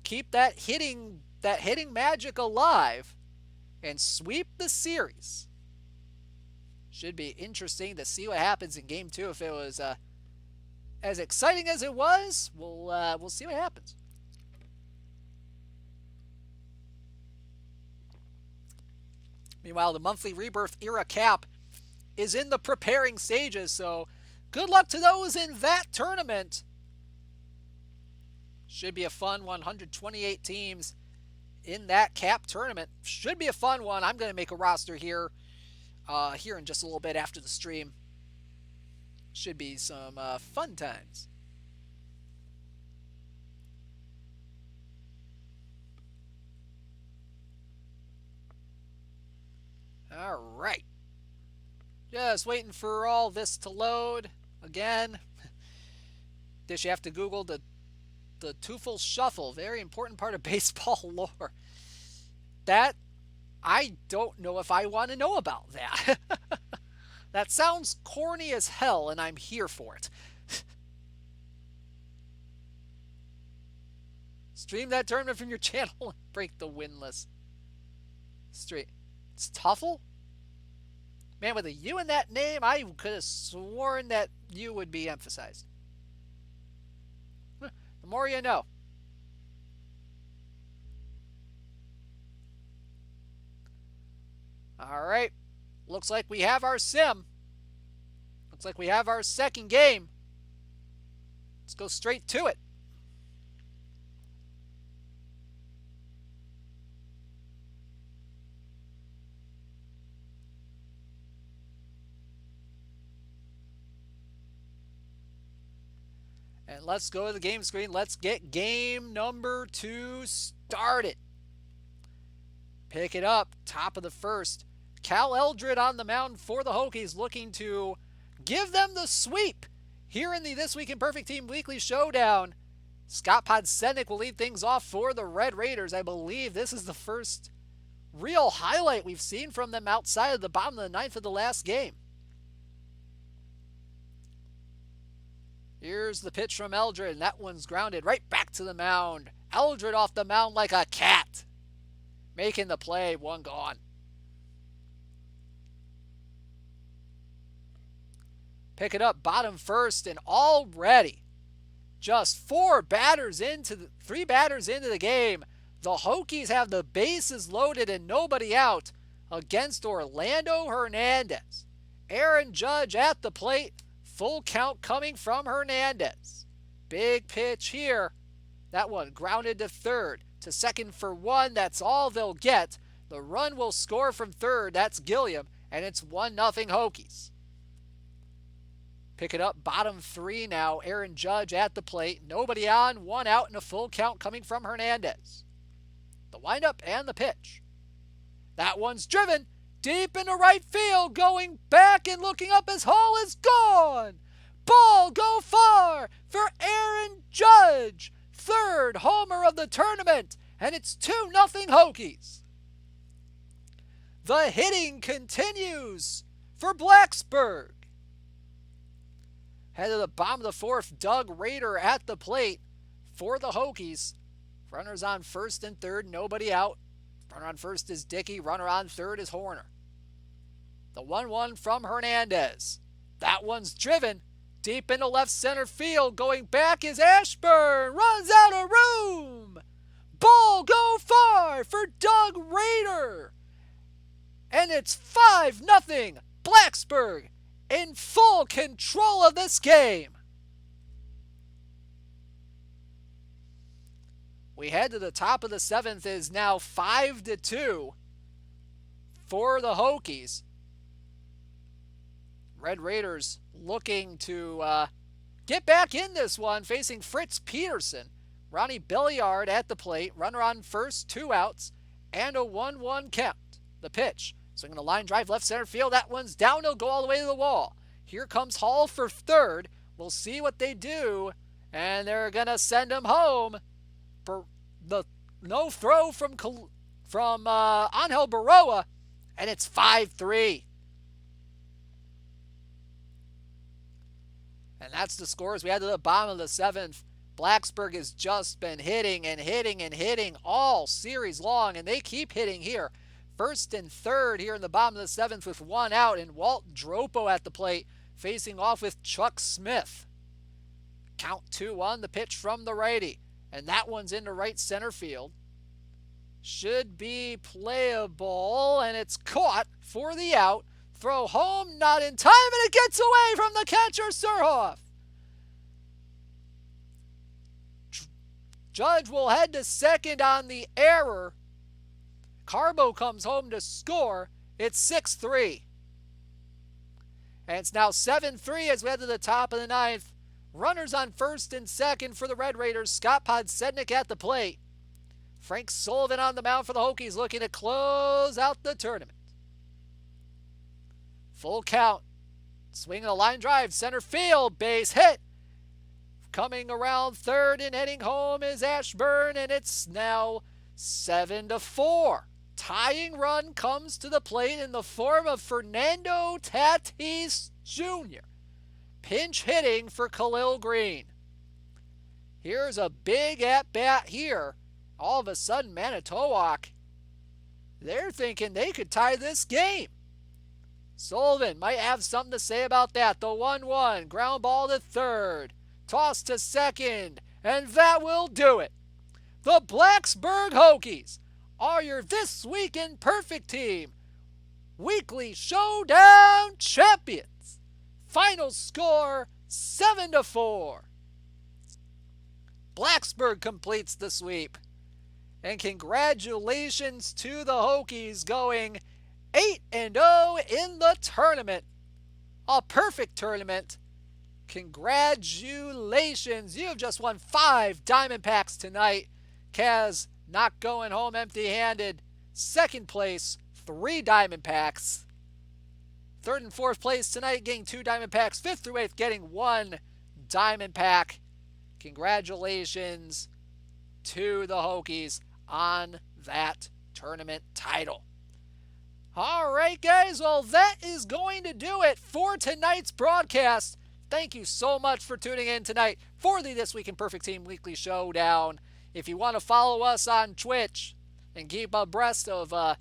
keep that hitting magic alive and sweep the series? Should be interesting to see what happens in Game 2. If it was as exciting as it was, we'll see what happens. Meanwhile, the monthly Rebirth Era cap is in the preparing stages, so good luck to those in that tournament. Should be a fun 128 teams in that cap tournament. Should be a fun one. I'm going to make a roster here in just a little bit after the stream. Should be some fun times. All right. Just waiting for all this to load again. Dish, you have to Google the Teufel Shuffle. Very important part of baseball lore. That, I don't know if I want to know about that. That sounds corny as hell, and I'm here for it. Stream that tournament from your channel and break the winless streak. It's Tuffle? Man, with a U in that name, I could have sworn that U would be emphasized. The more you know. Alright. Looks like we have our sim. Looks like we have our second game. Let's go straight to it. And let's go to the game screen. Let's get game number 2 started. Pick it up. Top of the first. Cal Eldred on the mound for the Hokies, looking to give them the sweep here in the This Week in Perfect Team Weekly Showdown. Scott Podsednik will lead things off for the Red Raiders. I believe this is the first real highlight we've seen from them outside of the bottom of the ninth of the last game. Here's the pitch from Eldred, and that one's grounded right back to the mound. Eldred off the mound like a cat. Making the play, one gone. Pick it up, bottom first, and already just 3 batters into the game. The Hokies have the bases loaded and nobody out against Orlando Hernandez. Aaron Judge at the plate. Full count coming from Hernandez. Big pitch here. That one grounded to third. To second for 1. That's all they'll get. The run will score from third. That's Gilliam. And it's 1-0 Hokies. Pick it up. Bottom 3 now. Aaron Judge at the plate. Nobody on. 1 out and a full count coming from Hernandez. The windup and the pitch. That one's driven. Deep into right field, going back and looking up as Hall is gone. Ball go far for Aaron Judge. 3rd homer of the tournament, and it's 2-0 Hokies. The hitting continues for Blacksburg. Head to the bottom of the 4th, Doug Rader at the plate for the Hokies. Runners on first and third, nobody out. Runner on first is Dickey, runner on third is Horner. The 1-1 from Hernandez. That one's driven deep into left center field. Going back is Ashburn. Runs out of room. Ball go far for Doug Rader. And it's 5-0. Blacksburg in full control of this game. We head to the top of the 7th. Is now 5-2 for the Hokies. Red Raiders looking to get back in this one, facing Fritz Peterson. Ronnie Billiard at the plate. Runner on first, 2 outs, and a 1-1 count. The pitch. Swinging the line drive left center field. That one's down. He'll go all the way to the wall. Here comes Hall for third. We'll see what they do. And they're going to send him home. The no throw from Angel Baroa. And it's 5-3. And that's the scores. We had to the bottom of the 7th. Blacksburg has just been hitting and hitting and hitting all series long, and they keep hitting here. First and third here in the bottom of the 7th with 1 out, and Walt Dropo at the plate facing off with Chuck Smith. Count 2-1, the pitch from the righty, and that one's into right center field. should be playable, and it's caught for the out. Throw home, not in time, and it gets away from the catcher, Surhoff. Judge will head to second on the error. Carbo comes home to score. It's 6-3. And it's now 7-3 as we head to the top of the ninth. Runners on first and second for the Red Raiders. Scott Podsednik at the plate. Frank Sullivan on the mound for the Hokies, looking to close out the tournament. Full count. Swinging a line drive. Center field. Base hit. Coming around third and heading home is Ashburn, and it's now 7-4. Tying run comes to the plate in the form of Fernando Tatis Jr. Pinch hitting for Khalil Green. Here's a big at-bat here. All of a sudden, Manitowoc, they're thinking they could tie this game. Sullivan might have something to say about that. The 1-1, ground ball to third. Toss to second, and that will do it. The Blacksburg Hokies are your This Week in Perfect Team Weekly Showdown champions. Final score 7-4. Blacksburg completes the sweep. And congratulations to the Hokies going 8-0 in the tournament. A perfect tournament. Congratulations. You have just won 5 diamond packs tonight. Kaz not going home empty-handed. Second place, 3 diamond packs. Third and fourth place tonight getting 2 diamond packs. Fifth through eighth getting 1 diamond pack. Congratulations to the Hokies on that tournament title. All right, guys. Well, that is going to do it for tonight's broadcast. Thank you so much for tuning in tonight for the This Week in Perfect Team Weekly Showdown. If you want to follow us on Twitch and keep abreast of our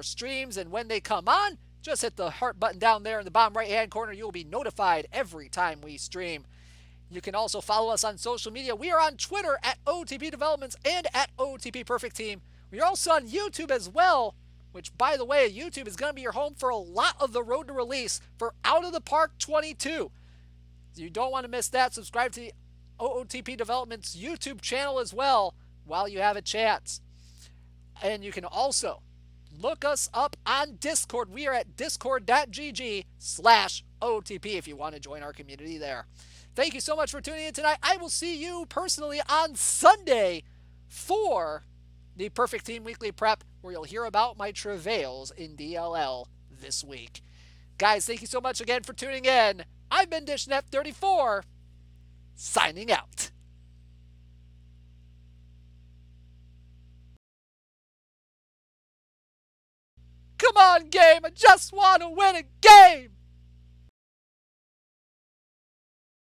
streams and when they come on, just hit the heart button down there in the bottom right-hand corner. You'll be notified every time we stream. You can also follow us on social media. We are on Twitter at OOTP Developments and at OOTP Perfect Team. We are also on YouTube as well, which, by the way, YouTube is going to be your home for a lot of the road to release for Out of the Park 22. You don't want to miss that. Subscribe to the OOTP Developments YouTube channel as well while you have a chance. And you can also look us up on Discord. We are at discord.gg/OOTP if you want to join our community there. Thank you so much for tuning in tonight. I will see you personally on Sunday for the Perfect Team Weekly Prep, where you'll hear about my travails in DLL this week. Guys, thank you so much again for tuning in. I've been Dishnet34, signing out. Come on, game. I just want to win a game.